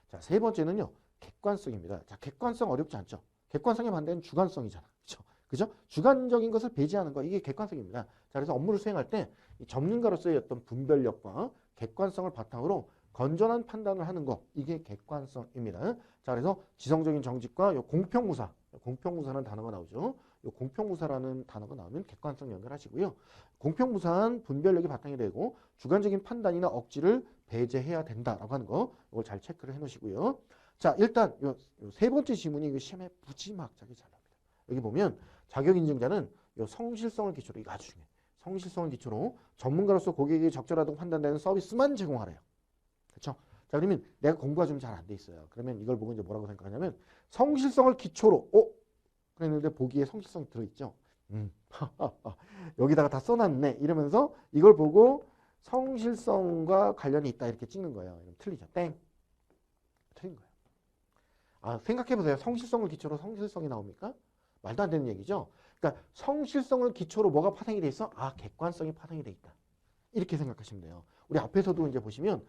자, 세 번째는요. 객관성입니다. 자, 객관성 어렵지 않죠? 객관성의 반대는 주관성이잖아. 그렇죠? 그죠? 주관적인 것을 배제하는 거, 이게 객관성입니다. 자, 그래서 업무를 수행할 때 이 전문가로서의 어떤 분별력과 객관성을 바탕으로 건전한 판단을 하는 거, 이게 객관성입니다. 자, 그래서 지성적인 정직과 요 공평무사라는 단어가 나오죠. 요 공평무사라는 단어가 나오면 객관성 연결하시고요. 공평무사한 분별력이 바탕이 되고 주관적인 판단이나 억지를 배제해야 된다라고 하는 거, 이걸 잘 체크를 해놓으시고요. 자, 일단 요 세 번째 지문이 이거 시험에 무지막지하게 잘 나옵니다. 여기 보면 자격 인증자는 요 성실성을 기초로, 이거 아주 중요해. 성실성을 기초로 전문가로서 고객에게 적절하다고 판단되는 서비스만 제공하래요. 그렇죠? 자, 그러면 내가 공부가 좀 잘 안 돼 있어요. 그러면 이걸 보고 이제 뭐라고 생각하냐면 성실성을 기초로, 그랬는데 보기에 성실성이 들어있죠. 여기다가 다 써놨네 이러면서 이걸 보고 성실성과 관련이 있다 이렇게 찍는 거예요. 틀리죠. 땡. 틀린 거예요. 아, 생각해보세요. 성실성을 기초로 성실성이 나옵니까? 말도 안 되는 얘기죠. 그러니까 성실성을 기초로 뭐가 파생이 돼 있어? 아, 객관성이 파생이 돼 있다. 이렇게 생각하시면 돼요. 우리 앞에서도 이제 보시면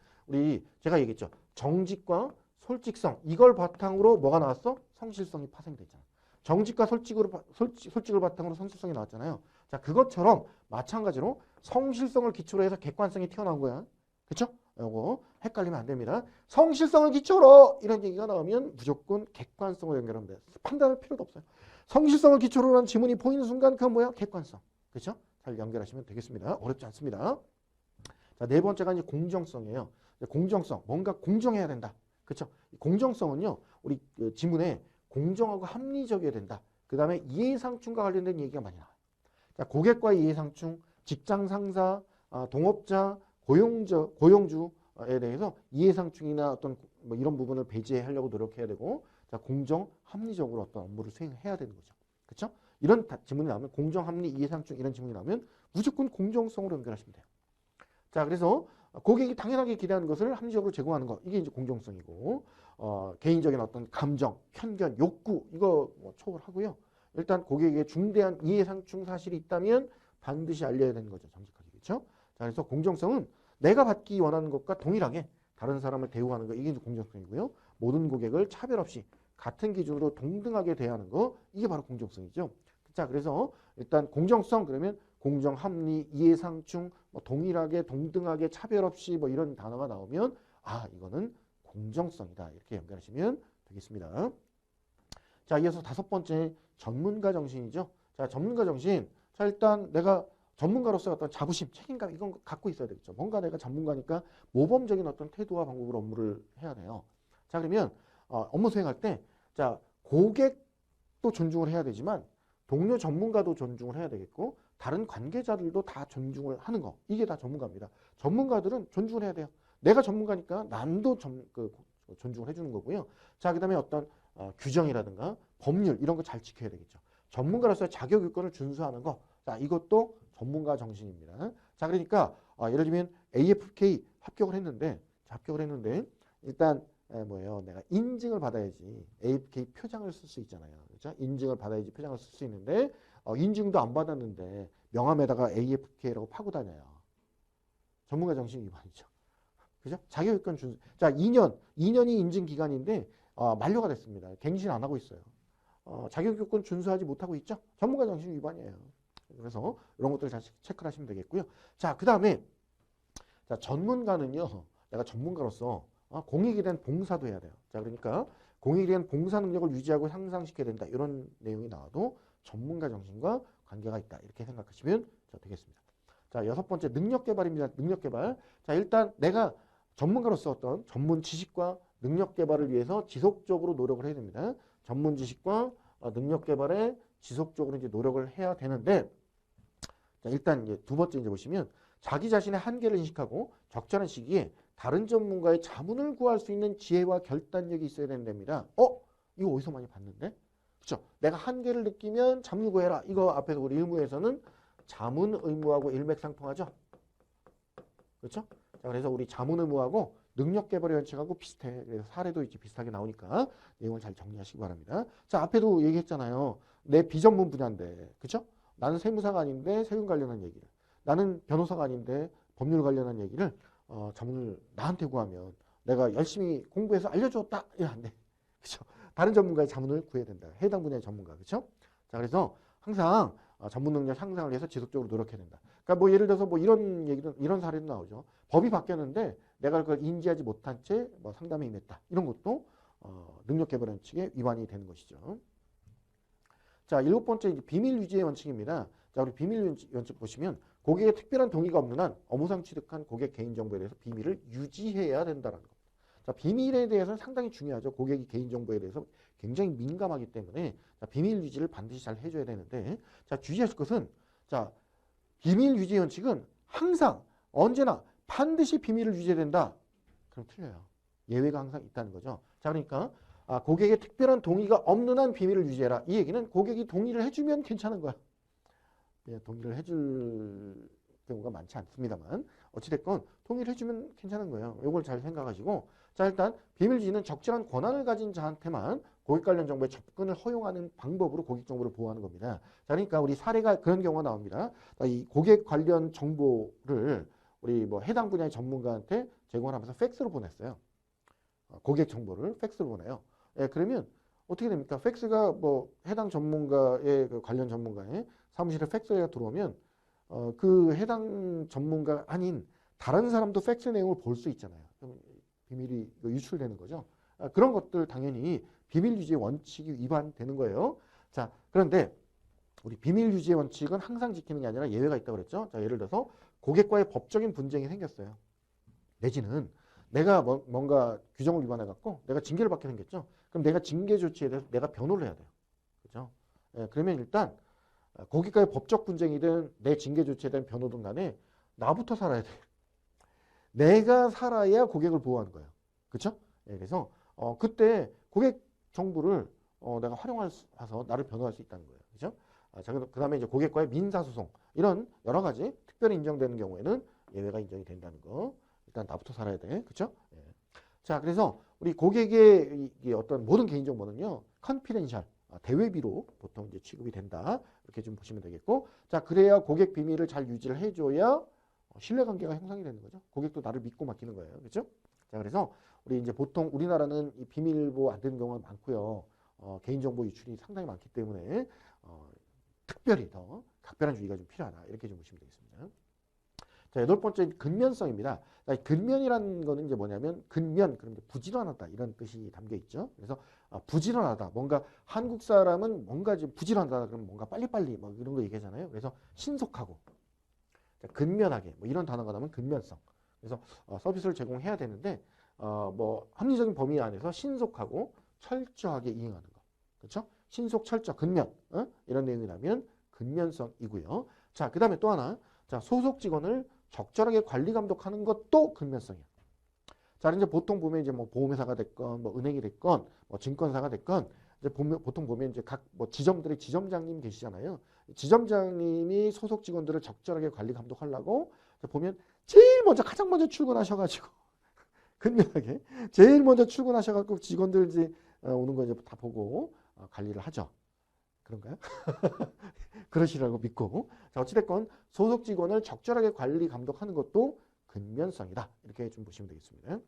제가 얘기했죠. 정직과 솔직성, 이걸 바탕으로 뭐가 나왔어? 성실성이 파생되잖아. 정직과 솔직을 바탕으로 성실성이 나왔잖아요. 자, 그것처럼 마찬가지로 성실성을 기초로 해서 객관성이 튀어나온 거야. 그렇죠? 이거 헷갈리면 안 됩니다. 성실성을 기초로 이런 얘기가 나오면 무조건 객관성을 연결하면 돼요. 판단할 필요도 없어요. 성실성을 기초로 한 지문이 보이는 순간 그건 뭐야? 객관성. 그렇죠? 잘 연결하시면 되겠습니다. 어렵지 않습니다. 자, 네 번째가 이제 공정성이에요. 공정성, 뭔가 공정해야 된다. 그렇죠? 공정성은요, 우리 지문에 공정하고 합리적이어야 된다. 그 다음에 이해상충과 관련된 얘기가 많이 나와요. 자, 고객과의 이해상충, 직장 상사, 동업자, 고용주에 대해서 이해상충이나 어떤 뭐 이런 부분을 배제하려고 노력해야 되고, 자, 공정, 합리적으로 어떤 업무를 수행해야 되는 거죠. 그렇죠? 이런 지문이 나오면 공정, 합리, 이해상충 이런 지문이 나오면 무조건 공정성으로 연결하시면 돼요. 자, 그래서 고객이 당연하게 기대하는 것을 합리적으로 제공하는 것, 이게 이제 공정성이고, 개인적인 어떤 감정, 편견, 욕구 이거 뭐 초월하고요. 일단 고객에게 중대한 이해상충 사실이 있다면 반드시 알려야 되는 거죠. 정직하게. 그렇죠? 자, 그래서 공정성은 내가 받기 원하는 것과 동일하게 다른 사람을 대우하는 거, 이게 이제 공정성이고요. 모든 고객을 차별 없이 같은 기준으로 동등하게 대하는 거, 이게 바로 공정성이죠. 자, 그래서 일단 공정성 그러면 공정, 합리, 이해상충, 뭐 동일하게, 동등하게, 차별 없이 뭐 이런 단어가 나오면 아, 이거는 공정성이다. 이렇게 연결하시면 되겠습니다. 자, 이어서 다섯 번째 전문가 정신이죠. 자, 전문가 정신. 자, 일단 내가 전문가로서 어떤 자부심, 책임감 이건 갖고 있어야 되겠죠. 뭔가 내가 전문가니까 모범적인 어떤 태도와 방법으로 업무를 해야 돼요. 자, 그러면 업무 수행할 때 자, 고객도 존중을 해야 되지만 동료 전문가도 존중을 해야 되겠고 다른 관계자들도 다 존중을 하는 거. 이게 다 전문가입니다. 전문가들은 존중을 해야 돼요. 내가 전문가니까 남도 존중을 해주는 거고요. 자, 그 다음에 어떤 규정이라든가 법률 이런 거 잘 지켜야 되겠죠. 전문가로서 자격요건을 준수하는 거. 자, 이것도 전문가 정신입니다. 자, 그러니까 예를 들면 AFK 합격을 했는데 일단 뭐예요? 내가 인증을 받아야지 AFK 표장을 쓸 수 있잖아요. 그렇죠? 인증을 받아야지 표장을 쓸 수 있는데 인증도 안 받았는데 명함에다가 AFK라고 파고 다녀요. 전문가 정신 위반이죠. 그죠? 자격요건 준수. 자, 2년이 인증 기간인데 만료가 됐습니다. 갱신 안 하고 있어요. 자격요건 준수하지 못하고 있죠? 전문가 정신 위반이에요. 그래서 이런 것들 잘 체크를 하시면 되겠고요. 자, 그 다음에 자, 전문가는요. 내가 전문가로서 공익에 대한 봉사도 해야 돼요. 자, 그러니까 공익에 대한 봉사 능력을 유지하고 향상시켜야 된다. 이런 내용이 나와도 전문가 정신과 관계가 있다. 이렇게 생각하시면 되겠습니다. 자, 여섯 번째 능력 개발입니다. 능력 개발. 자, 일단 내가 전문가로서 어떤 전문 지식과 능력 개발을 위해서 지속적으로 노력을 해야 됩니다. 전문 지식과 능력 개발에 지속적으로 이제 노력을 해야 되는데, 자, 일단 이제 두 번째 이제 보시면 자기 자신의 한계를 인식하고 적절한 시기에 다른 전문가의 자문을 구할 수 있는 지혜와 결단력이 있어야 된답니다. 이거 어디서 많이 봤는데? 그렇죠? 내가 한계를 느끼면 자문을 구해라. 이거 앞에서 우리 일무에서는 자문 의무하고 일맥상통하죠. 그렇죠? 자, 그래서 우리 자문 의무하고 능력 개발의 원칙하고 비슷해. 그래서 사례도 이제 비슷하게 나오니까 내용을 잘 정리하시기 바랍니다. 자, 앞에도 얘기했잖아요. 내 비전문 분야인데, 그렇죠? 나는 세무사가 아닌데 세금 관련한 얘기를, 나는 변호사가 아닌데 법률 관련한 얘기를 자문을 나한테 구하면 내가 열심히 공부해서 알려줬다 이러면 안 돼. 그렇죠? 다른 전문가의 자문을 구해야 된다. 해당 분야의 전문가. 그렇죠? 자, 그래서 항상 전문 능력 향상을 위해서 지속적으로 노력해야 된다. 그러니까 뭐 예를 들어서 뭐 이런 얘기는 이런 사례도 나오죠. 법이 바뀌었는데 내가 그걸 인지하지 못한 채 뭐 상담에 임했다. 이런 것도 능력 개발 원칙에 위반이 되는 것이죠. 자, 7번째 비밀 유지의 원칙입니다. 자, 우리 비밀 원칙 보시면 고객의 특별한 동의가 없는 한 업무상 취득한 고객 개인정보에 대해서 비밀을 유지해야 된다는 겁니다. 자, 비밀에 대해서는 상당히 중요하죠. 고객이 개인정보에 대해서 굉장히 민감하기 때문에 자, 비밀 유지를 반드시 잘 해줘야 되는데 자, 주의하실 것은 자, 비밀 유지 원칙은 항상 언제나 반드시 비밀을 유지해야 된다. 그럼 틀려요. 예외가 항상 있다는 거죠. 자, 그러니까 고객의 특별한 동의가 없는 한 비밀을 유지해라. 이 얘기는 고객이 동의를 해주면 괜찮은 거야. 예, 동의를 해줄 경우가 많지 않습니다만 어찌됐건 동의를 해주면 괜찮은 거예요. 이걸 잘 생각하시고 자, 일단 비밀 유지는 적절한 권한을 가진 자한테만 고객 관련 정보에 접근을 허용하는 방법으로 고객 정보를 보호하는 겁니다. 자, 그러니까 우리 사례가 그런 경우가 나옵니다. 이 고객 관련 정보를 우리 뭐 해당 분야의 전문가한테 제공하면서 팩스로 보냈어요. 고객 정보를 팩스로 보내요. 예, 그러면 어떻게 됩니까? 팩스가 뭐 해당 전문가의 그 관련 전문가의 사무실에 팩스가 들어오면 그 해당 전문가 아닌 다른 사람도 팩스 내용을 볼 수 있잖아요. 그럼 비밀이 유출되는 거죠. 그런 것들 당연히 비밀 유지의 원칙이 위반되는 거예요. 자, 그런데 우리 비밀 유지의 원칙은 항상 지키는 게 아니라 예외가 있다고 그랬죠. 자, 예를 들어서 고객과의 법적인 분쟁이 생겼어요. 내지는 내가 뭔가 규정을 위반해 갖고 내가 징계를 받게 생겼죠. 그럼 내가 징계 조치에 대해서 내가 변호를 해야 돼요. 그렇죠? 예, 그러면 일단 고객과의 법적 분쟁이든 내 징계 조치에 대한 변호든 간에 나부터 살아야 돼. 내가 살아야 고객을 보호하는 거예요. 그렇죠? 예, 그래서 그때 고객 정보를 내가 활용해서 나를 변호할 수 있다는 거예요. 그렇죠? 자, 그다음에 이제 고객과의 민사소송 이런 여러 가지 특별히 인정되는 경우에는 예외가 인정이 된다는 거. 일단 나부터 살아야 돼. 그렇죠? 예. 자, 그래서 우리 고객의 이 어떤 모든 개인정보는요. 컨피덴셜, 대외비로 보통 이제 취급이 된다. 이렇게 좀 보시면 되겠고. 자, 그래야 고객 비밀을 잘 유지를 해줘야 신뢰관계가 형성이 되는 거죠. 고객도 나를 믿고 맡기는 거예요. 그렇죠? 자, 그래서 우리 이제 보통 우리나라는 이 비밀보 안 되는 경우가 많고요. 개인정보 유출이 상당히 많기 때문에 특별히 더 각별한 주의가 좀 필요하다. 이렇게 좀 보시면 되겠습니다. 자, 8번째 근면성입니다. 자, 근면이라는 거는 이제 뭐냐면 근면, 그런데 부지런하다 이런 뜻이 담겨 있죠. 그래서 부지런하다. 뭔가 한국 사람은 뭔가 좀 부지런하다 그러면 뭔가 빨리빨리 뭐 이런 거 얘기하잖아요. 그래서 신속하고 자, 근면하게 뭐 이런 단어가 나오면 근면성. 그래서 서비스를 제공해야 되는데 뭐 합리적인 범위 안에서 신속하고 철저하게 이행하는 거. 그렇죠? 신속, 철저, 근면 이런 내용이 나면 근면성이고요. 자, 그 다음에 또 하나. 자, 소속 직원을 적절하게 관리 감독하는 것도 근면성이야. 자, 이제 보통 보면 이제 뭐 보험회사가 됐건 뭐 은행이 됐건 뭐 증권사가 됐건 이제 보통 보면 이제 각 뭐 지점들의 지점장님 계시잖아요. 지점장님이 소속 직원들을 적절하게 관리 감독하려고 보면 제일 먼저 가장 먼저 출근하셔가지고 근면하게 제일 먼저 출근하셔가지고 직원들 이제 오는 거 이제 다 보고 관리를 하죠. 그런가요? 그러시라고 믿고. 자, 어찌됐건 소속 직원을 적절하게 관리 감독하는 것도 근면성이다. 이렇게 좀 보시면 되겠습니다.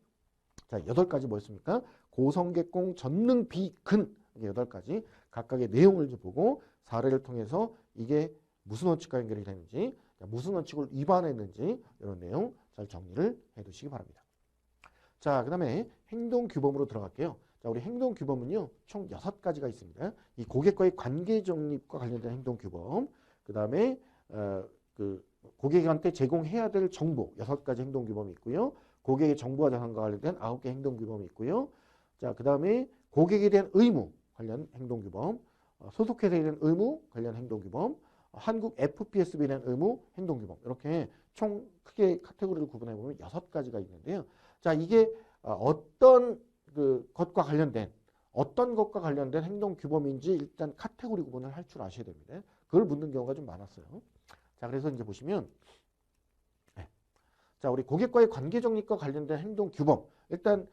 자, 8가지 뭐였습니까? 고성개공 전능 비근. 이게 8가지 각각의 내용을 보고 사례를 통해서 이게 무슨 원칙과 연결이 되는지, 무슨 원칙을 위반했는지 이런 내용 잘 정리를 해 두시기 바랍니다. 자, 그 다음에 행동규범으로 들어갈게요. 자, 우리 행동규범은요, 총 6가지가 있습니다. 이 고객과의 관계 정립과 관련된 행동규범, 그 다음에 그 고객한테 제공해야 될 정보 6가지 행동규범이 있고요. 고객의 정보와 자산과 관련된 9개 행동규범이 있고요. 자, 그 다음에 고객에 대한 의무 관련 행동규범, 소속회사에 대한 의무 관련 행동규범, 한국 FPSB에 대한 의무 행동규범, 이렇게 총 크게 카테고리를 구분해 보면 6가지가 있는데요. 자, 이게 어떤 것과 관련된 행동 규범인지 일단 카테고리 구분을 할 줄 아셔야 됩니다. 그걸 묻는 경우가 좀 많았어요. 자, 그래서 이제 보시면 자, 우리 고객과의 관계 정립과 관련된 행동 규범. 일단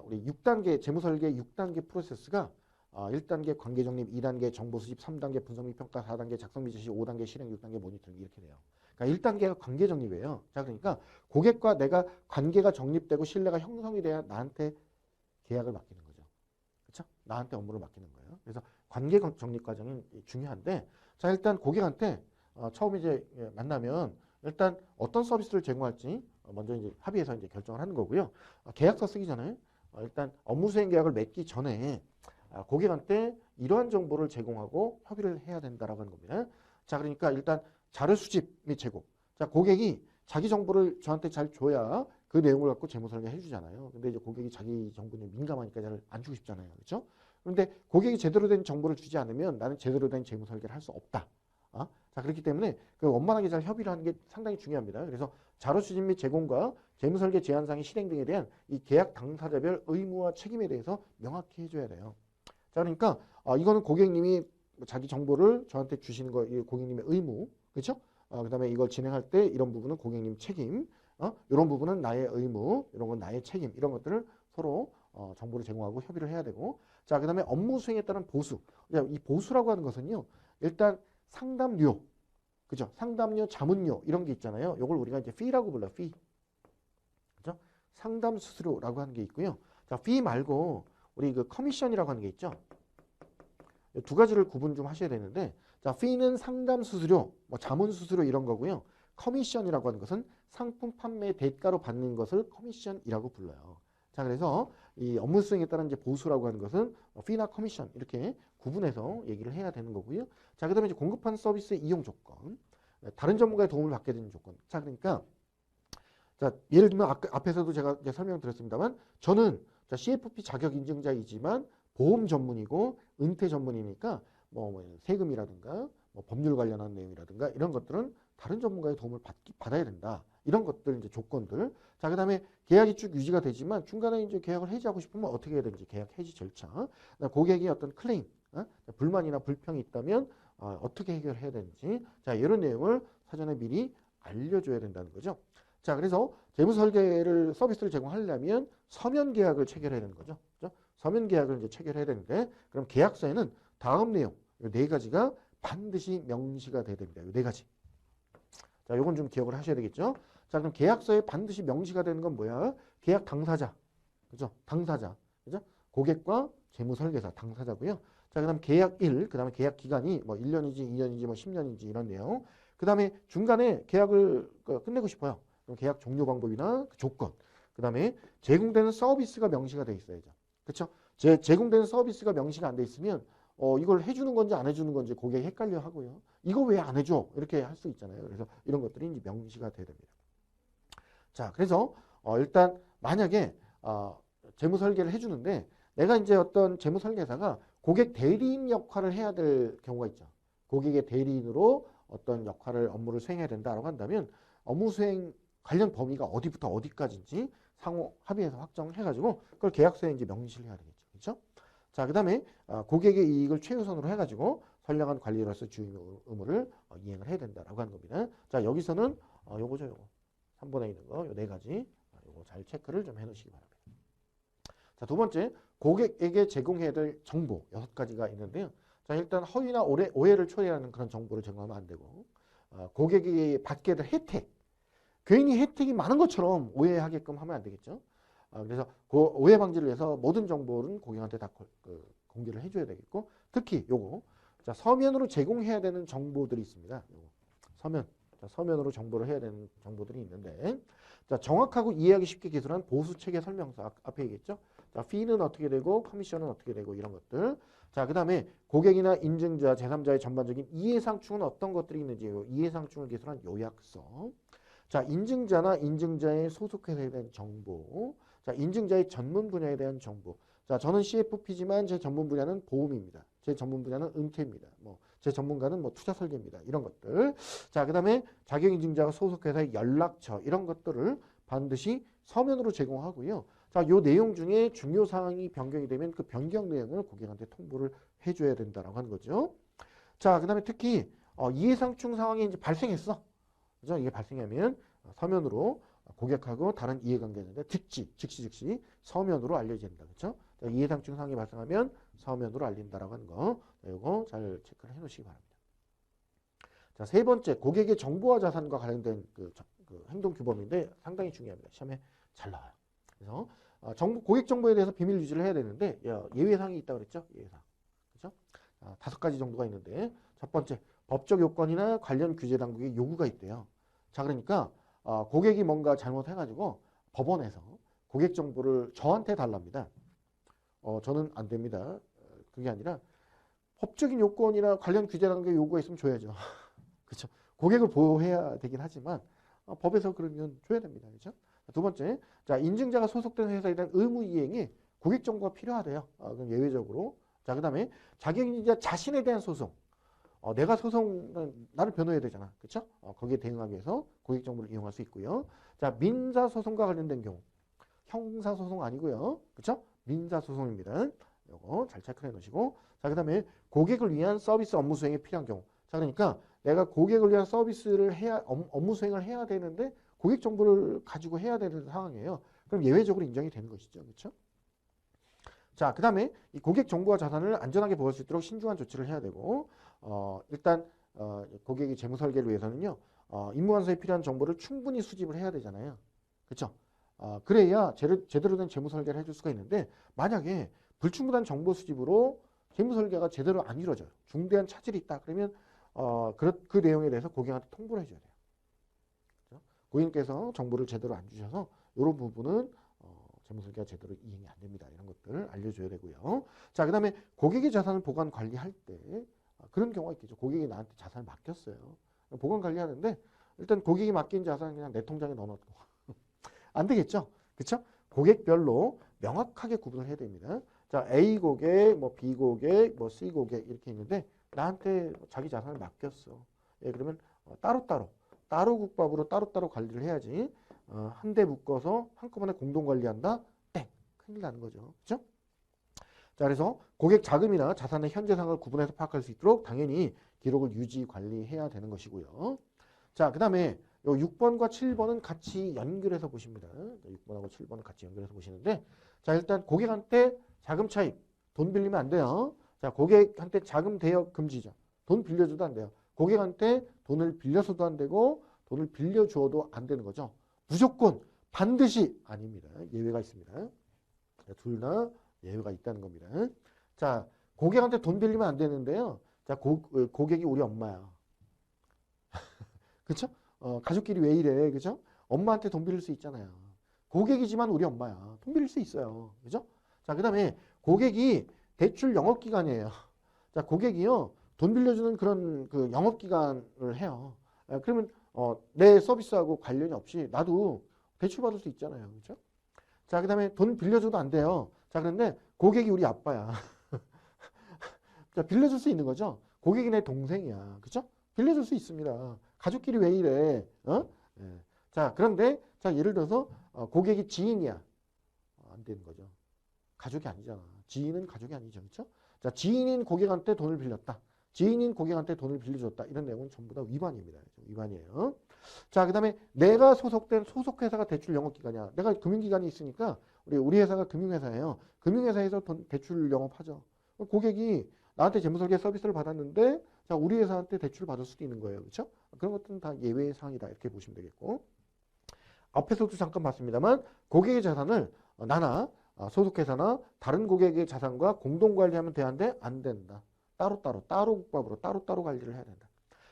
우리 6단계 재무 설계 6단계 프로세스가 1단계 관계 정립, 2단계 정보 수집, 3단계 분석 및 평가, 4단계 작성 및 제시, 5단계 실행, 6단계 모니터링 이렇게 돼요. 그러니까 1단계가 관계 정립이에요. 자, 그러니까 고객과 내가 관계가 정립되고 신뢰가 형성이 돼야 나한테 계약을 맡기는 거죠. 그렇죠? 나한테 업무를 맡기는 거예요. 그래서 관계 정립 과정이 중요한데, 자, 일단 고객한테 처음 이제 만나면 일단 어떤 서비스를 제공할지 먼저 이제 합의해서 이제 결정을 하는 거고요. 계약서 쓰기 전에 일단 업무 수행 계약을 맺기 전에 고객한테 이러한 정보를 제공하고 협의를 해야 된다라고 하는 겁니다. 자, 그러니까 일단 자료 수집 및 제공. 자, 고객이 자기 정보를 저한테 잘 줘야 그 내용을 갖고 재무 설계 해주잖아요. 근데 이제 고객이 자기 정보에 민감하니까 잘 안 주고 싶잖아요. 그렇죠? 그런데 고객이 제대로 된 정보를 주지 않으면 나는 제대로 된 재무 설계를 할 수 없다. 자, 그렇기 때문에 그 원만하게 잘 협의를 하는 게 상당히 중요합니다. 그래서 자료 수집 및 제공과 재무 설계 제한상의 실행 등에 대한 이 계약 당사자별 의무와 책임에 대해서 명확히 해줘야 돼요. 자, 그러니까 이거는 고객님이 자기 정보를 저한테 주시는 거, 이 고객님의 의무, 그렇죠? 그다음에 이걸 진행할 때 이런 부분은 고객님 책임, 이런 부분은 나의 의무, 이런 건 나의 책임, 이런 것들을 서로 정보를 제공하고 협의를 해야 되고, 자, 그다음에 업무 수행에 따른 보수. 이 보수라고 하는 것은요, 일단 상담료, 그죠? 상담료, 자문료 이런 게 있잖아요. 이걸 우리가 이제 fee라고 불러요, fee, 그죠? 상담 수수료라고 하는 게 있고요. 자, fee 말고 우리 그 커미션이라고 하는 게 있죠. 두 가지를 구분 좀 하셔야 되는데, 자, fee는 상담 수수료, 뭐 자문 수수료 이런 거고요. 커미션이라고 하는 것은 상품 판매 대가로 받는 것을 커미션이라고 불러요. 자, 그래서 이 업무 수행에 따른 이제 보수라고 하는 것은 fee나 커미션 이렇게 구분해서 얘기를 해야 되는 거고요. 자, 그다음에 이제 공급한 서비스의 이용 조건, 다른 전문가의 도움을 받게 되는 조건. 자, 그러니까 자, 예를 들면 앞에서도 제가 이제 설명드렸습니다만, 저는 자, CFP 자격 인증자이지만 보험 전문이고 은퇴 전문이니까 뭐 세금이라든가 뭐 법률 관련한 내용이라든가 이런 것들은 다른 전문가의 도움을 받아야 된다. 이런 것들 이제 조건들. 자, 그다음에 계약이 쭉 유지가 되지만 중간에 이제 계약을 해지하고 싶으면 어떻게 해야 되는지 계약 해지 절차. 고객이 어떤 클레임, 불만이나 불평이 있다면 어떻게 해결해야 되는지. 자, 이런 내용을 사전에 미리 알려줘야 된다는 거죠. 자, 그래서 재무 설계를 서비스를 제공하려면 서면 계약을 체결해야 되는 거죠. 그렇죠? 서면 계약을 이제 체결해야 되는데, 그럼 계약서에는 다음 내용 이 네 가지가 반드시 명시가 돼야 됩니다. 이 네 가지. 자, 요건 좀 기억을 하셔야 되겠죠. 자, 그럼 계약서에 반드시 명시가 되는 건 뭐야? 계약 당사자, 그죠? 당사자, 그죠? 고객과 재무 설계사 당사자고요. 자, 그다음 계약일, 그다음에 계약 기간이 뭐 1년인지 2년인지 뭐 10년인지 이런 내용. 그다음에 중간에 계약을 끝내고 싶어요. 그럼 계약 종료 방법이나 그 조건. 그다음에 제공되는 서비스가 명시가 돼 있어야죠. 그렇죠? 제공되는 서비스가 명시가 안 돼 있으면 이걸 해주는 건지 안 해주는 건지 고객이 헷갈려 하고요. 이거 왜 안 해줘? 이렇게 할 수 있잖아요. 그래서 이런 것들이 이제 명시가 돼야 됩니다. 자, 그래서 일단 만약에 재무 설계를 해주는데 내가 이제 어떤 재무 설계사가 고객 대리인 역할을 해야 될 경우가 있죠. 고객의 대리인으로 어떤 역할을 업무를 수행해야 된다라고 한다면 업무 수행 관련 범위가 어디부터 어디까지인지 상호 합의해서 확정을 해가지고 그걸 계약서에 이제 명시를 해야 되겠죠. 그렇죠? 자, 그다음에 고객의 이익을 최우선으로 해가지고 선량한 관리로서 주인 의무를 이행을 해야 된다라고 하는 겁니다. 자, 여기서는 요거죠, 요거 3번에 있는 거, 요 네 가지 요거 잘 체크를 좀 해놓으시기 바랍니다. 자, 두 번째, 고객에게 제공해야 될 정보 6가지가 있는데요. 자, 일단 허위나 오해를 초래하는 그런 정보를 제공하면 안 되고, 고객이 받게 될 혜택, 괜히 혜택이 많은 것처럼 오해하게끔 하면 안 되겠죠. 그래서 그 오해 방지를 위해서 모든 정보는 고객한테 다 공개를 해줘야 되겠고, 특히 요거, 자, 서면으로 제공해야 되는 정보들이 있습니다. 요거. 서면으로 정보를 해야 되는 정보들이 있는데, 자, 정확하고 이해하기 쉽게 기술한 보수 체계 설명서 앞에 얘기했죠. 자, fee는 어떻게 되고 커미션은 어떻게 되고 이런 것들. 자, 그다음에 고객이나 인증자, 제3자의 전반적인 이해상충은 어떤 것들이 있는지 이해상충을 기술한 요약서. 자, 인증자나 인증자의 소속회사에 대한 정보. 자, 인증자의 전문 분야에 대한 정보. 자, 저는 CFP지만 제 전문 분야는 보험입니다. 제 전문 분야는 은퇴입니다. 제 전문가는 투자 설계입니다. 이런 것들. 자, 그다음에 자격 인증자가 소속회사의 연락처 이런 것들을 반드시 서면으로 제공하고요. 자, 요 내용 중에 중요 사항이 변경이 되면 그 변경 내용을 고객한테 통보를 해줘야 된다라고 하는 거죠. 자, 그다음에 특히 이해상충 상황이 이제 발생했어. 그죠? 이게 발생하면 서면으로 고객하고 다른 이해관계자인데 즉시 서면으로 알려야 된다. 그렇죠? 이해상충 상황이 발생하면 서면으로 알린다라고 하는 거. 이거 잘 체크를 해 놓으시기 바랍니다. 자, 세 번째, 고객의 정보와 자산과 관련된 그 행동 규범인데 상당히 중요합니다. 시험에 잘 나와요. 그래서 고객 정보에 대해서 비밀 유지를 해야 되는데 예외사항이 있다고 그랬죠? 예외사항. 그렇죠? 5가지 정도가 있는데 첫 번째, 법적 요건이나 관련 규제 당국의 요구가 있대요. 자, 그러니까 고객이 뭔가 잘못해가지고 법원에서 고객 정보를 저한테 달랍니다. 저는 안 됩니다. 그게 아니라 법적인 요건이나 관련 규제라는 게 요구가 있으면 줘야죠. 그렇죠? 고객을 보호해야 되긴 하지만 법에서 그러면 줘야 됩니다. 그렇죠? 두 번째, 자 인증자가 소속된 회사에 대한 의무 이행에 고객 정보가 필요하대요. 그럼 예외적으로. 자 그다음에 자격인자 자신에 대한 소송. 내가 나를 변호해야 되잖아. 그렇죠? 거기에 대응하기 위해서 고객 정보를 이용할 수 있고요. 자 민사 소송과 관련된 경우, 형사 소송 아니고요. 그렇죠? 민사 소송입니다. 이거 잘 체크해 놓으시고. 자 그다음에 고객을 위한 서비스 업무 수행에 필요한 경우. 자 그러니까 내가 고객을 위한 서비스를 업무 수행을 해야 되는데 고객 정보를 가지고 해야 되는 상황이에요. 그럼 예외적으로 인정이 되는 것이죠. 그렇죠? 자, 그 다음에 이 고객 정보와 자산을 안전하게 보호할 수 있도록 신중한 조치를 해야 되고, 일단, 고객이 재무 설계를 위해서는요, 임무완수에 필요한 정보를 충분히 수집을 해야 되잖아요. 그렇죠? 그래야 제대로 된 재무 설계를 해줄 수가 있는데, 만약에 불충분한 정보 수집으로 재무 설계가 제대로 안 이루어져요. 중대한 차질이 있다. 그러면, 그 내용에 대해서 고객한테 통보를 해줘야 돼요. 그렇죠? 고객님께서 정보를 제대로 안 주셔서, 이런 부분은 재무설계가 제대로 이행이 안 됩니다. 이런 것들을 알려줘야 되고요. 자, 그 다음에 고객의 자산을 보관 관리할 때 그런 경우가 있겠죠. 고객이 나한테 자산을 맡겼어요. 보관 관리하는데 일단 고객이 맡긴 자산은 그냥 내 통장에 넣어놓고 안 되겠죠. 그렇죠? 고객별로 명확하게 구분을 해야 됩니다. 자, A 고객, 뭐 B 고객, 뭐 C 고객 이렇게 있는데 나한테 자기 자산을 맡겼어. 예, 그러면 따로 국밥으로 따로 관리를 해야지. 한 대 묶어서 한꺼번에 공동 관리한다? 땡! 큰일 나는 거죠. 그렇죠? 자, 그래서 고객 자금이나 자산의 현재 상황을 구분해서 파악할 수 있도록 당연히 기록을 유지 관리해야 되는 것이고요. 자, 그 다음에 요 6번과 7번은 같이 연결해서 보십니다. 6번하고 7번은 같이 연결해서 보시는데, 자, 일단 고객한테 자금 차입, 돈 빌리면 안 돼요. 자, 고객한테 자금 대여 금지죠. 돈 빌려줘도 안 돼요. 고객한테 돈을 빌려서도 안 되고 돈을 빌려주어도 안 되는 거죠. 무조건 반드시 아닙니다. 예외가 있습니다. 둘 다 예외가 있다는 겁니다. 자, 고객한테 돈 빌리면 안 되는데요. 자, 고객이 우리 엄마야. 그쵸? 가족끼리 왜 이래? 그죠? 엄마한테 돈 빌릴 수 있잖아요. 고객이지만 우리 엄마야. 돈 빌릴 수 있어요. 그죠? 자, 그 다음에 고객이 대출 영업기간이에요. 자, 고객이요. 돈 빌려주는 그런 그 영업기간을 해요. 그러면 내 서비스하고 관련이 없이 나도 대출 받을 수 있잖아요. 그렇죠? 자, 그 다음에 돈 빌려줘도 안 돼요. 자, 그런데 고객이 우리 아빠야. 자, 빌려줄 수 있는 거죠. 고객이 내 동생이야. 그렇죠? 빌려줄 수 있습니다. 가족끼리 왜 이래? 네. 자, 그런데 자, 예를 들어서 고객이 지인이야. 안 되는 거죠. 가족이 아니잖아. 지인은 가족이 아니죠. 그렇죠? 자, 지인인 고객한테 돈을 빌렸다. 지인인 고객한테 돈을 빌려줬다. 이런 내용은 전부 다 위반입니다. 위반이에요. 자, 그 다음에 내가 소속된 소속회사가 대출 영업기관이야. 내가 금융기관이 있으니까 우리 회사가 금융회사예요. 금융회사에서 대출 영업하죠. 고객이 나한테 재무설계 서비스를 받았는데 자, 우리 회사한테 대출을 받을 수도 있는 거예요. 그렇죠? 그런 것들은 다 예외의 사항이다. 이렇게 보시면 되겠고. 앞에서도 잠깐 봤습니다만 고객의 자산을 나나 소속회사나 다른 고객의 자산과 공동관리하면 되는데 안 된다. 따로 국밥으로 따로 관리를 해야 된다.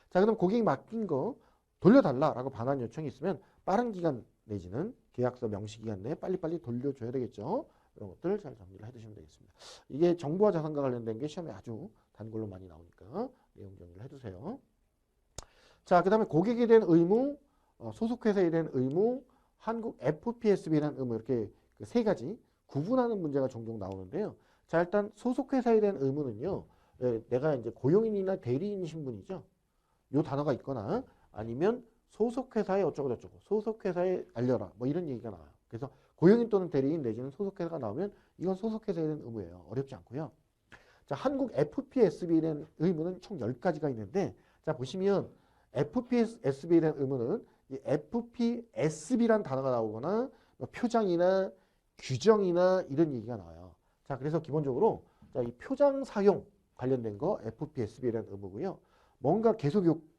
자, 그럼 고객이 맡긴 거 돌려달라라고 반환 요청이 있으면 빠른 기간 내지는 계약서 명시기간 내에 빨리빨리 돌려줘야 되겠죠. 이런 것들 잘 정리를 해두시면 되겠습니다. 이게 정보와 자산과 관련된 게 시험에 아주 단골로 많이 나오니까 내용 정리를 해두세요. 자, 그 다음에 고객에 대한 의무, 소속회사에 대한 의무, 한국 FPSB에 대한 의무 이렇게 그 세 가지 구분하는 문제가 종종 나오는데요. 자, 일단 소속회사에 대한 의무는요. 내가 이제 고용인이나 대리인 신분이죠. 요 단어가 있거나 아니면 소속회사에 어쩌고저쩌고 소속회사에 알려라 뭐 이런 얘기가 나와요. 그래서 고용인 또는 대리인 내지는 소속회사가 나오면 이건 소속회사에 대한 의무예요. 어렵지 않고요. 자, 한국 FPSB에 대한 의무는 총 10가지가 있는데 자, 보시면 FPSB에 대한 의무는 이 FPSB란 단어가 나오거나 뭐 표장이나 규정이나 이런 얘기가 나와요. 자, 그래서 기본적으로 자, 이 표장 사용 관련된 거 FPSB에 대한 의무고요. 뭔가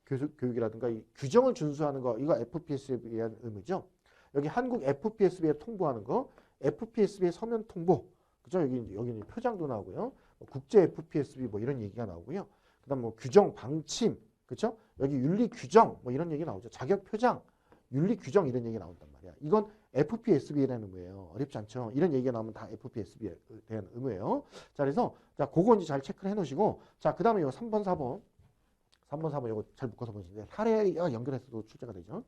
교육이라든가 이 규정을 준수하는 거 이거 FPSB에 대한 의무죠. 여기 한국 FPSB에 통보하는 거 FPSB의 서면 통보 그죠? 여기는 표장도 나오고요. 국제 FPSB 뭐 이런 얘기가 나오고요. 그다음 뭐 규정 방침 그죠? 여기 윤리 규정 뭐 이런 얘기 나오죠. 자격 표장 윤리 규정 이런 얘기가 나온단 말이야. 이건 FPSB에 대한 의무예요. 어렵지 않죠? 이런 얘기가 나오면 다 FPSB에 대한 의무예요. 자, 그래서 자, 그거 이제 잘 체크를 해 놓으시고 자, 그다음에 요 3번, 4번. 3번, 4번 이거 잘 묶어서 보시는데 사례와 연결해서도 출제가 되죠.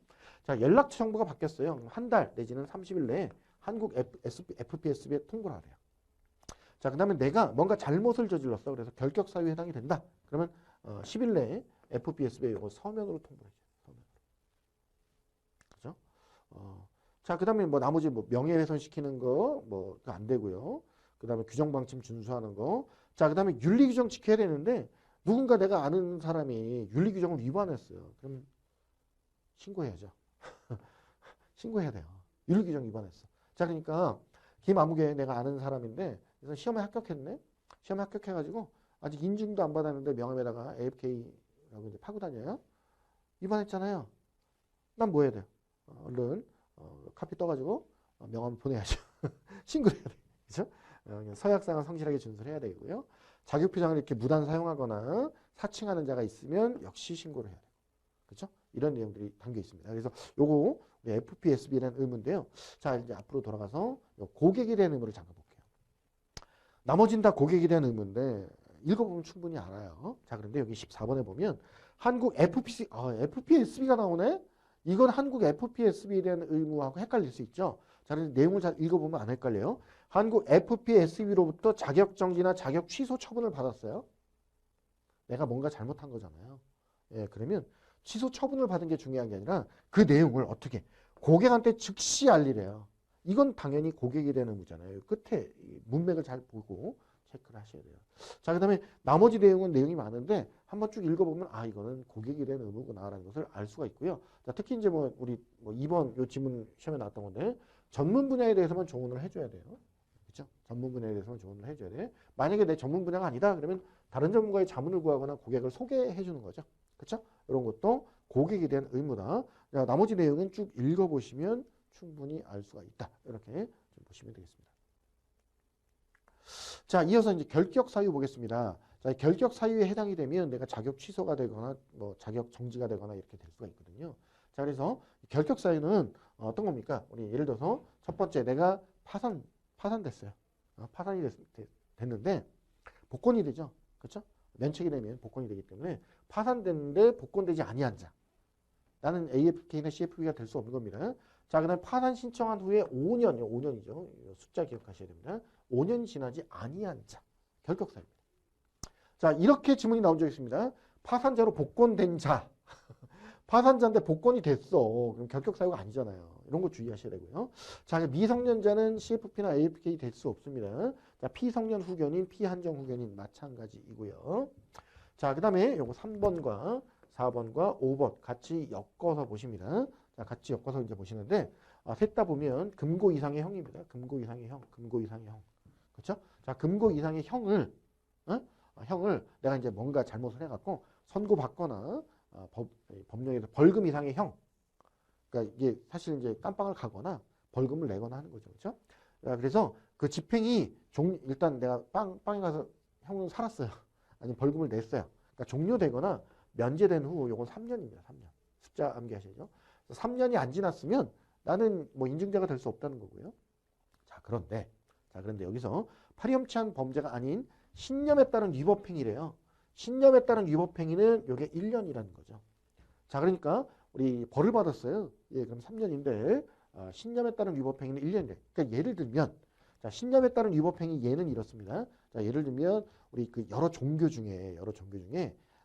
자, 연락처 정보가 바뀌었어요. 한 달 내지는 30일 내에 한국 FPSB에 통보를 하래요. 자, 그 다음에 내가 뭔가 잘못을 저질렀어. 그래서 결격 사유에 해당이 된다. 그러면 10일 내에 FPSB에 이거 서면으로 통보해줘요. 서면으로. 그죠? 자, 그 다음에 뭐 나머지 뭐 명예훼손 시키는 거 뭐 안 되고요. 그 다음에 규정방침 준수하는 거. 자, 그 다음에 윤리규정 지켜야 되는데 누군가 내가 아는 사람이 윤리규정을 위반했어요. 그럼 신고해야죠. 신고해야 돼요. 윤리규정 위반했어. 자, 그러니까 김아무개 내가 아는 사람인데 그래서 시험에 합격했네. 시험에 합격해가지고 아직 인증도 안 받았는데 명함에다가 AFK라고 이제 파고 다녀요. 위반했잖아요. 난 뭐 해야 돼요? 얼른 카피 떠가지고 명함 보내야죠. 신고를 해야 돼요. 그죠? 서약상을 성실하게 준수를 해야 되고요. 자격표장을 이렇게 무단 사용하거나 사칭하는 자가 있으면 역시 신고를 해야 돼요. 그렇죠? 이런 내용들이 담겨 있습니다. 그래서 요거 FPSB라는 의무인데요. 자, 이제 앞으로 돌아가서 고객에 대한 의무를 잠깐 볼게요. 나머지는 다 고객에 대한 의무인데 읽어보면 충분히 알아요. 자, 그런데 여기 14번에 보면 한국 FPSB가 나오네? 이건 한국 FPSB에 대한 의무하고 헷갈릴 수 있죠. 자, 그래서 내용을 잘 읽어보면 안 헷갈려요. 한국 FPSB로부터 자격정지나 자격 취소 처분을 받았어요. 내가 뭔가 잘못한 거잖아요. 예, 그러면 취소 처분을 받은 게 중요한 게 아니라 그 내용을 어떻게 고객한테 즉시 알리래요. 이건 당연히 고객에 대한 의무잖아요. 끝에 문맥을 잘 보고 체크를 하셔야 돼요. 자, 그 다음에 나머지 내용은 내용이 많은데 한번 쭉 읽어보면 아, 이거는 고객에 대한 의무구나라는 것을 알 수가 있고요. 자, 특히 이제 뭐 우리 2번 요 지문 시험에 나왔던 건데 전문 분야에 대해서만 조언을 해줘야 돼요. 그렇죠? 전문 분야에 대해서만 조언을 해줘야 돼. 만약에 내 전문 분야가 아니다 그러면 다른 전문가의 자문을 구하거나 고객을 소개해 주는 거죠. 그렇죠? 이런 것도 고객에 대한 의무다. 자, 나머지 내용은 쭉 읽어보시면 충분히 알 수가 있다. 이렇게 좀 보시면 되겠습니다. 자, 이어서 이제 결격 사유 보겠습니다. 자, 결격 사유에 해당이 되면 내가 자격 취소가 되거나 뭐 자격 정지가 되거나 이렇게 될 수가 있거든요. 자, 그래서 결격 사유는 어떤 겁니까? 우리 예를 들어서 첫 번째 내가 파산됐어요. 파산이 됐는데 복권이 되죠. 그렇죠? 면책이 되면 복권이 되기 때문에 파산됐는데 복권되지 아니한 자. 나는 AFK나 CFB가 될 수 없는 겁니다. 자, 그 다음에 파산 신청한 후에 5년이죠. 숫자 기억하셔야 됩니다. 5년이 지나지 아니한 자. 결격사유입니다. 자, 이렇게 지문이 나온 적이 있습니다. 파산자로 복권된 자. 파산자인데 복권이 됐어. 그럼 결격사유가 아니잖아요. 이런 거 주의하셔야 되고요. 자, 미성년자는 CFP나 AFK 될 수 없습니다. 자, 피성년 후견인, 피한정 후견인 마찬가지이고요. 자, 그 다음에 요거 3번과 4번과 5번 같이 엮어서 보십니다. 자, 같이 엮어서 이제 보시는데, 셋 다 보면 금고 이상의 형입니다. 금고 이상의 형, 금고 이상의 형. 그렇죠? 자, 금고 이상의 형을 내가 이제 뭔가 잘못을 해갖고 선고받거나 법령에서 벌금 이상의 형. 그러니까 이게 사실 이제 깜빵을 가거나 벌금을 내거나 하는 거죠. 그렇죠? 그래서 그 집행이 일단 내가 빵에 가서 형은 살았어요. 아니면 벌금을 냈어요. 그러니까 종료되거나 면제된 후 요건 3년입니다. 3년. 숫자 암기하셔야죠. 3년이 안 지났으면 나는 뭐 인증자가 될 수 없다는 거고요. 자, 그런데 여기서 파렴치한 범죄가 아닌 신념에 따른 위법행위래요. 신념에 따른 위법행위는 요게 1년이라는 거죠. 자, 그러니까 우리 벌을 받았어요. 예, 그럼 3년인데 신념에 따른 위법행위는 1년이래. 그러니까 예를 들면 자, 신념에 따른 위법행위 예는 이렇습니다. 자, 예를 들면 우리 그 여러 종교 중에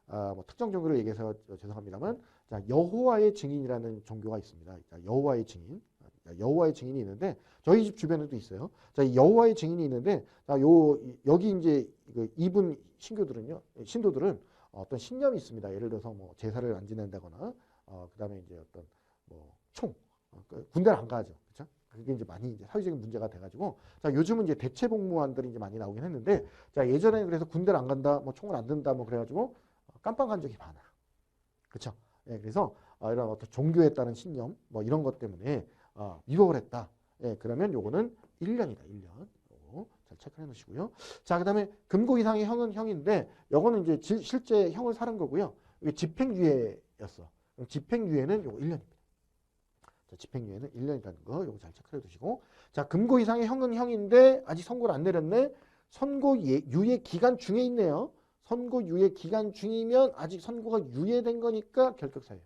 뭐 특정 종교를 얘기해서 죄송합니다만 자, 여호와의 증인이라는 종교가 있습니다. 자, 여호와의 증인이 있는데 저희 집 주변에도 있어요. 자, 여호와의 증인이 있는데 자, 여기 이제 이분 신도들은 어떤 신념이 있습니다. 예를 들어서 뭐 제사를 안 지낸다거나 그다음에 이제 어떤 뭐 군대를 안 가죠. 그렇죠? 그게 이제 많이 이제 사회적인 문제가 돼가지고 자, 요즘은 이제 대체 복무원들이 이제 많이 나오긴 했는데 자, 예전에 그래서 군대를 안 간다, 뭐 총을 안 든다, 뭐 그래가지고 깜빵 간 적이 많아요. 그렇죠? 예, 그래서 이런 어떤 종교에 따른 신념 뭐 이런 것 때문에 위법을 했다. 예, 그러면 요거는 1년이다. 1년. 요거 잘 체크해 놓으시고요. 자, 그다음에 금고 이상의 형은 형인데 요거는 이제 실제 형을 살은 거고요. 이게 집행유예였어. 집행유예는 요거 1년입니다. 자, 집행유예는 1년이라는 거 요거 잘 체크해 두시고. 자, 금고 이상의 형은 형인데 아직 선고를 안 내렸네. 선고유예 기간 중에 있네요. 선고유예 기간 중이면 아직 선고가 유예된 거니까 결격사유.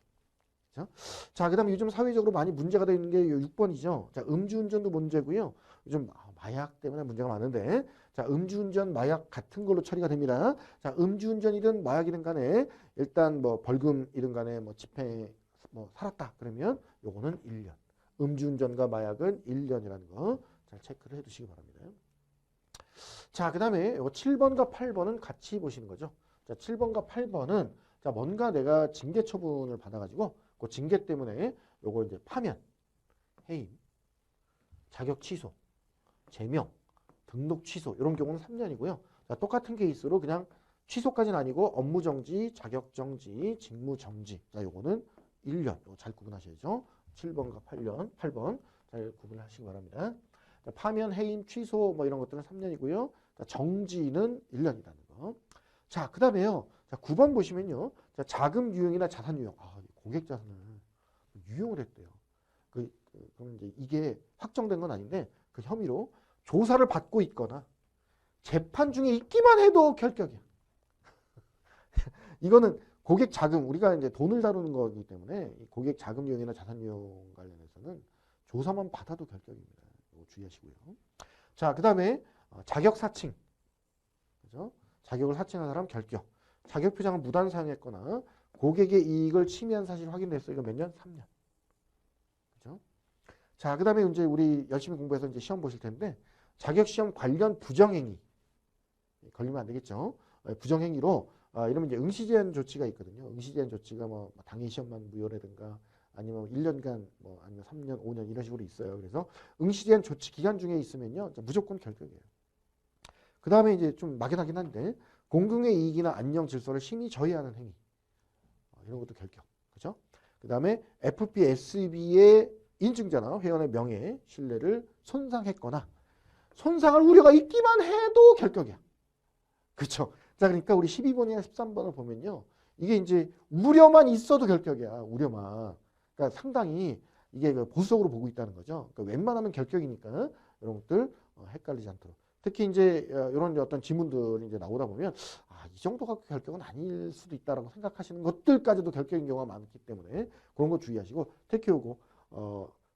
그죠? 자, 그다음에 요즘 사회적으로 많이 문제가 되는 게 6번이죠. 자, 음주운전도 문제고요. 요즘 마약 때문에 문제가 많은데, 자, 음주운전, 마약 같은 걸로 처리가 됩니다. 자, 음주운전이든 마약이든 간에 일단 뭐 벌금이든 간에 뭐 집행 뭐 살았다 그러면 요거는 1년. 음주운전과 마약은 1년이라는 거 잘 체크를 해 두시기 바랍니다. 자, 그다음에 요거 7번과 8번은 같이 보시는 거죠. 자, 7번과 8번은 자, 뭔가 내가 징계 처분을 받아 가지고 그 징계 때문에 요거 이제 파면, 해임, 자격 취소, 제명, 등록 취소 이런 경우는 3년이고요. 자, 똑같은 케이스로 그냥 취소까지는 아니고 업무 정지, 자격 정지, 직무 정지. 자, 요거는 1년. 요거 잘 구분하셔야죠. 7번과 8번 잘 구분하시기 바랍니다. 자, 파면, 해임, 취소 뭐 이런 것들은 3년이고요. 자, 정지는 1년이라는 거. 자, 그다음에요. 자, 9번 보시면요. 자, 자금 유용이나 자산 유용. 고객 자산을 유용을 했대요. 그럼 이제 이게 확정된 건 아닌데 그 혐의로 조사를 받고 있거나 재판 중에 있기만 해도 결격이야. 이거는 고객 자금, 우리가 이제 돈을 다루는 거기 때문에 고객 자금 유용이나 자산 유용 관련해서는 조사만 받아도 결격입니다. 이거 주의하시고요. 자, 그다음에 자격 사칭. 그죠? 자격을 사칭한 사람 결격. 자격 표장을 무단 사용했거나 고객의 이익을 침해한 사실이 확인됐어. 이거 몇 년? 3년. 그죠? 자, 그다음에 이제 우리 열심히 공부해서 이제 시험 보실 텐데 자격 시험 관련 부정행위 걸리면 안 되겠죠. 부정행위로 이러면 이제 응시제한 조치가 있거든요. 응시제한 조치가 뭐 당일 시험만 무효라든가 아니면 1년간 뭐 아니면 3년, 5년 이런 식으로 있어요. 그래서 응시제한 조치 기간 중에 있으면요, 무조건 결격이에요. 그 다음에 이제 좀 막연하긴 한데 공공의 이익이나 안녕 질서를 심히 저해하는 행위 이런 것도 결격, 그죠? 그 다음에 FPSB의 인증자나 회원의 명예, 신뢰를 손상했거나 손상할 우려가 있기만 해도 결격이야. 그렇죠? 자, 그러니까 우리 12번이나 13번을 보면요. 이게 이제 우려만 있어도 결격이야. 우려만. 그러니까 상당히 이게 보수적으로 보고 있다는 거죠. 그러니까 웬만하면 결격이니까 이런 것들 헷갈리지 않도록. 특히 이제 이런 어떤 지문들이 이제 나오다 보면 이 정도가 결격은 아닐 수도 있다라고 생각하시는 것들까지도 결격인 경우가 많기 때문에 그런 거 주의하시고 특히 요거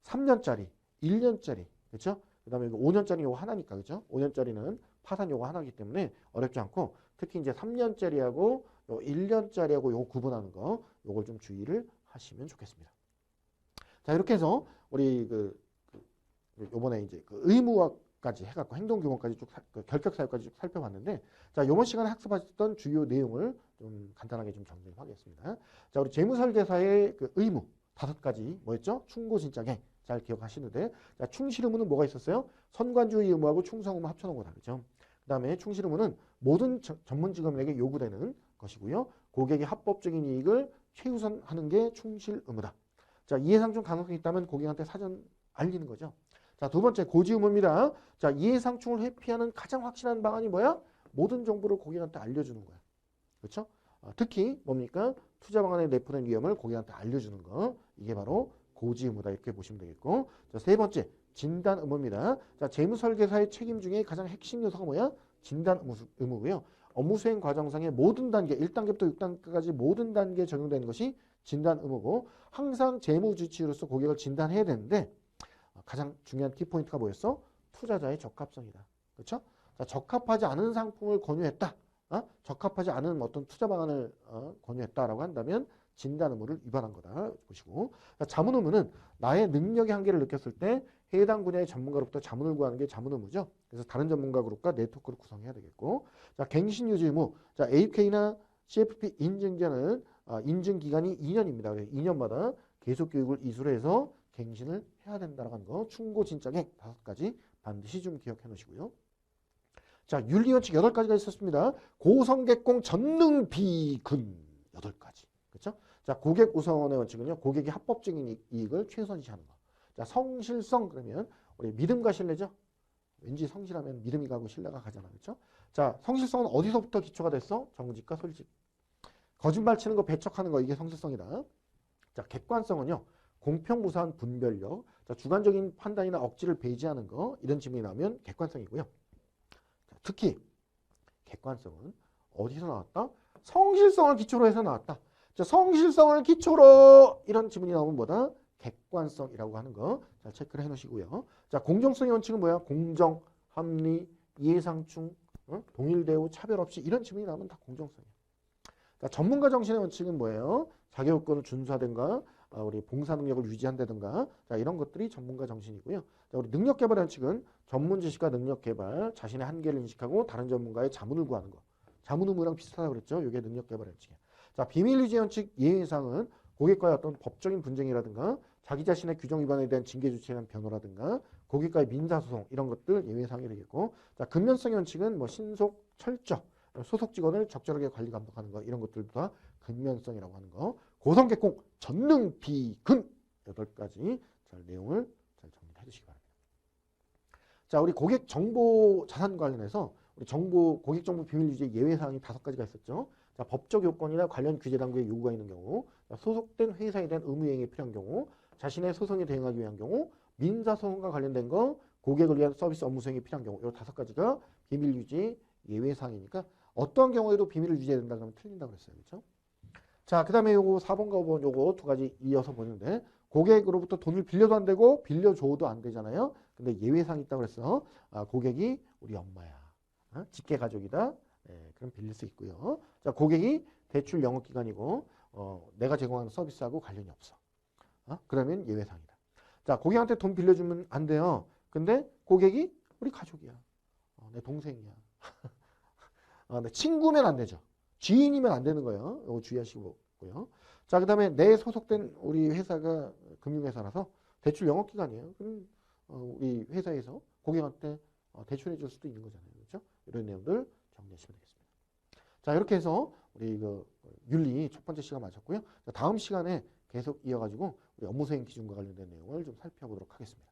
3년짜리, 1년짜리, 그렇죠? 그다음에 5년짜리 요거 하나니까, 그죠? 5년짜리는 파산 요거 하나이기 때문에 어렵지 않고 특히 이제 3년짜리하고 1년짜리하고 요거 구분하는 거 요걸 좀 주의를 하시면 좋겠습니다. 자, 이렇게 해서 우리 요번에 이제 의무화까지 해갖고 행동규범까지 쭉 결격 사유까지 쭉 살펴봤는데 자, 요번 시간에 학습하셨던 주요 내용을 좀 간단하게 좀 정리하겠습니다. 자, 우리 재무설계사의 의무 5가지 뭐였죠? 충고, 진작에 잘 기억하시는데 자, 충실 의무는 뭐가 있었어요? 선관주의 의무하고 충성 의무 합쳐놓은 거다. 그죠? 그 다음에 충실 의무는 모든 전문 직원에게 요구되는 것이고요. 고객의 합법적인 이익을 최우선하는 게 충실 의무다. 자, 이해상충 가능성이 있다면 고객한테 사전 알리는 거죠. 자, 두 번째 고지 의무입니다. 자, 이해상충을 회피하는 가장 확실한 방안이 뭐야? 모든 정보를 고객한테 알려주는 거야. 그렇죠? 특히 뭡니까? 투자 방안에 내포된 위험을 고객한테 알려주는 거. 이게 바로 고지 의무다. 이렇게 보시면 되겠고. 자, 세 번째 진단 의무입니다. 자, 재무설계사의 책임 중에 가장 핵심 요소가 뭐야? 진단 의무고요. 업무 수행 과정상의 모든 단계, 1단계부터 6단계까지 모든 단계에 적용되는 것이 진단 의무고 항상 재무주치의로서 고객을 진단해야 되는데 가장 중요한 키포인트가 뭐였어? 투자자의 적합성이다. 그렇죠? 자, 적합하지 않은 상품을 권유했다. 적합하지 않은 어떤 투자 방안을 권유했다라고 한다면 진단 의무를 위반한 거다 보시고 자, 자문 의무는 나의 능력의 한계를 느꼈을 때 해당 분야의 전문가로부터 자문을 구하는 게 자문 의무죠. 그래서 다른 전문가 그룹과 네트워크를 구성해야 되겠고 자, 갱신 유지 의무. 자, AUK나 CFP 인증자는 인증 기간이 2년입니다. 그래서 2년마다 계속 교육을 이수해서 갱신을 해야 된다는 거 충고, 진작액 5가지 반드시 좀 기억해 놓으시고요. 자, 윤리원칙 8가지가 있었습니다. 고성객공 전능 비근 8가지. 그렇죠? 자, 고객 우선의 원칙은요. 고객이 합법적인 이익을 최우선시하는 거. 자, 성실성 그러면 우리 믿음과 신뢰죠. 왠지 성실하면 믿음이 가고 신뢰가 가잖아. 그렇죠? 자, 성실성은 어디서부터 기초가 됐어? 정직과 솔직. 거짓말 치는 거, 배척하는 거 이게 성실성이다. 자, 객관성은요. 공평무사한 분별력, 자, 주관적인 판단이나 억지를 배제하는 거 이런 질문이 나오면 객관성이고요. 자, 특히 객관성은 어디서 나왔다? 성실성을 기초로 해서 나왔다. 자, 성실성을 기초로 이런 지문이 나오면 뭐다? 객관성이라고 하는 거 잘 체크를 해 놓으시고요. 자, 공정성의 원칙은 뭐야? 공정, 합리, 이해상충, 동일 대우, 차별 없이 이런 지문이 나오면 다 공정성이야. 자, 전문가 정신의 원칙은 뭐예요? 자기요건을 준수하든가 우리 봉사 능력을 유지한다든가 자, 이런 것들이 전문가 정신이고요. 자, 우리 능력 개발 원칙은 전문 지식과 능력 개발, 자신의 한계를 인식하고 다른 전문가의 자문을 구하는 거. 자문 의무랑 비슷하다고 그랬죠. 이게 능력 개발 원칙이에요. 자, 비밀 유지 원칙 예외사항은 고객과의 어떤 법적인 분쟁이라든가 자기 자신의 규정 위반에 대한 징계 조치에 대한 변호라든가 고객과의 민사소송 이런 것들 예외사항이 되겠고, 자, 근면성의 원칙은 뭐 신속, 철저, 소속 직원을 적절하게 관리 감독하는 거 이런 것들도 다 근면성이라고 하는 거. 고성개공, 전능, 비근 8가지 잘 내용을 잘 정리해 주시기 바랍니다. 자, 우리 고객 정보 자산 관련해서 우리 정보 고객 정보 비밀 유지 예외 사항이 5가지가 있었죠. 자, 법적 요건이나 관련 규제 당국의 요구가 있는 경우, 자, 소속된 회사에 대한 의무 이행이 필요한 경우, 자신의 소송에 대응하기 위한 경우, 민사 소송과 관련된 거, 고객을 위한 서비스 업무 수행이 필요한 경우, 이 5가지가 비밀 유지 예외 사항이니까 어떠한 경우에도 비밀을 유지해야 된다 그러면 틀린다고 그랬어요. 그렇죠? 자, 그다음에 요거 4번과 5번 요거 2가지 이어서 보는데, 고객으로부터 돈을 빌려도 안 되고 빌려줘도 안 되잖아요. 근데 예외사항이 있다고 그랬어. 고객이 우리 엄마야. 직계 가족이다. 그럼 빌릴 수 있고요. 자, 고객이 대출 영업기간이고 내가 제공하는 서비스하고 관련이 없어. 그러면 예외사항이다. 자, 고객한테 돈 빌려주면 안 돼요. 근데 고객이 우리 가족이야. 내 동생이야. 내 친구면 안 되죠. 지인이면 안 되는 거예요. 이거 주의하시고요. 자, 그 다음에 내 소속된 우리 회사가 금융회사라서 대출 영업기간이에요. 그럼 우리 회사에서 고객한테 대출해 줄 수도 있는 거잖아요. 그렇죠? 이런 내용들 정리하시면 되겠습니다. 자, 이렇게 해서 우리 윤리 첫 번째 시간 마쳤고요. 자, 다음 시간에 계속 이어가지고 우리 업무 수행 기준과 관련된 내용을 좀 살펴보도록 하겠습니다.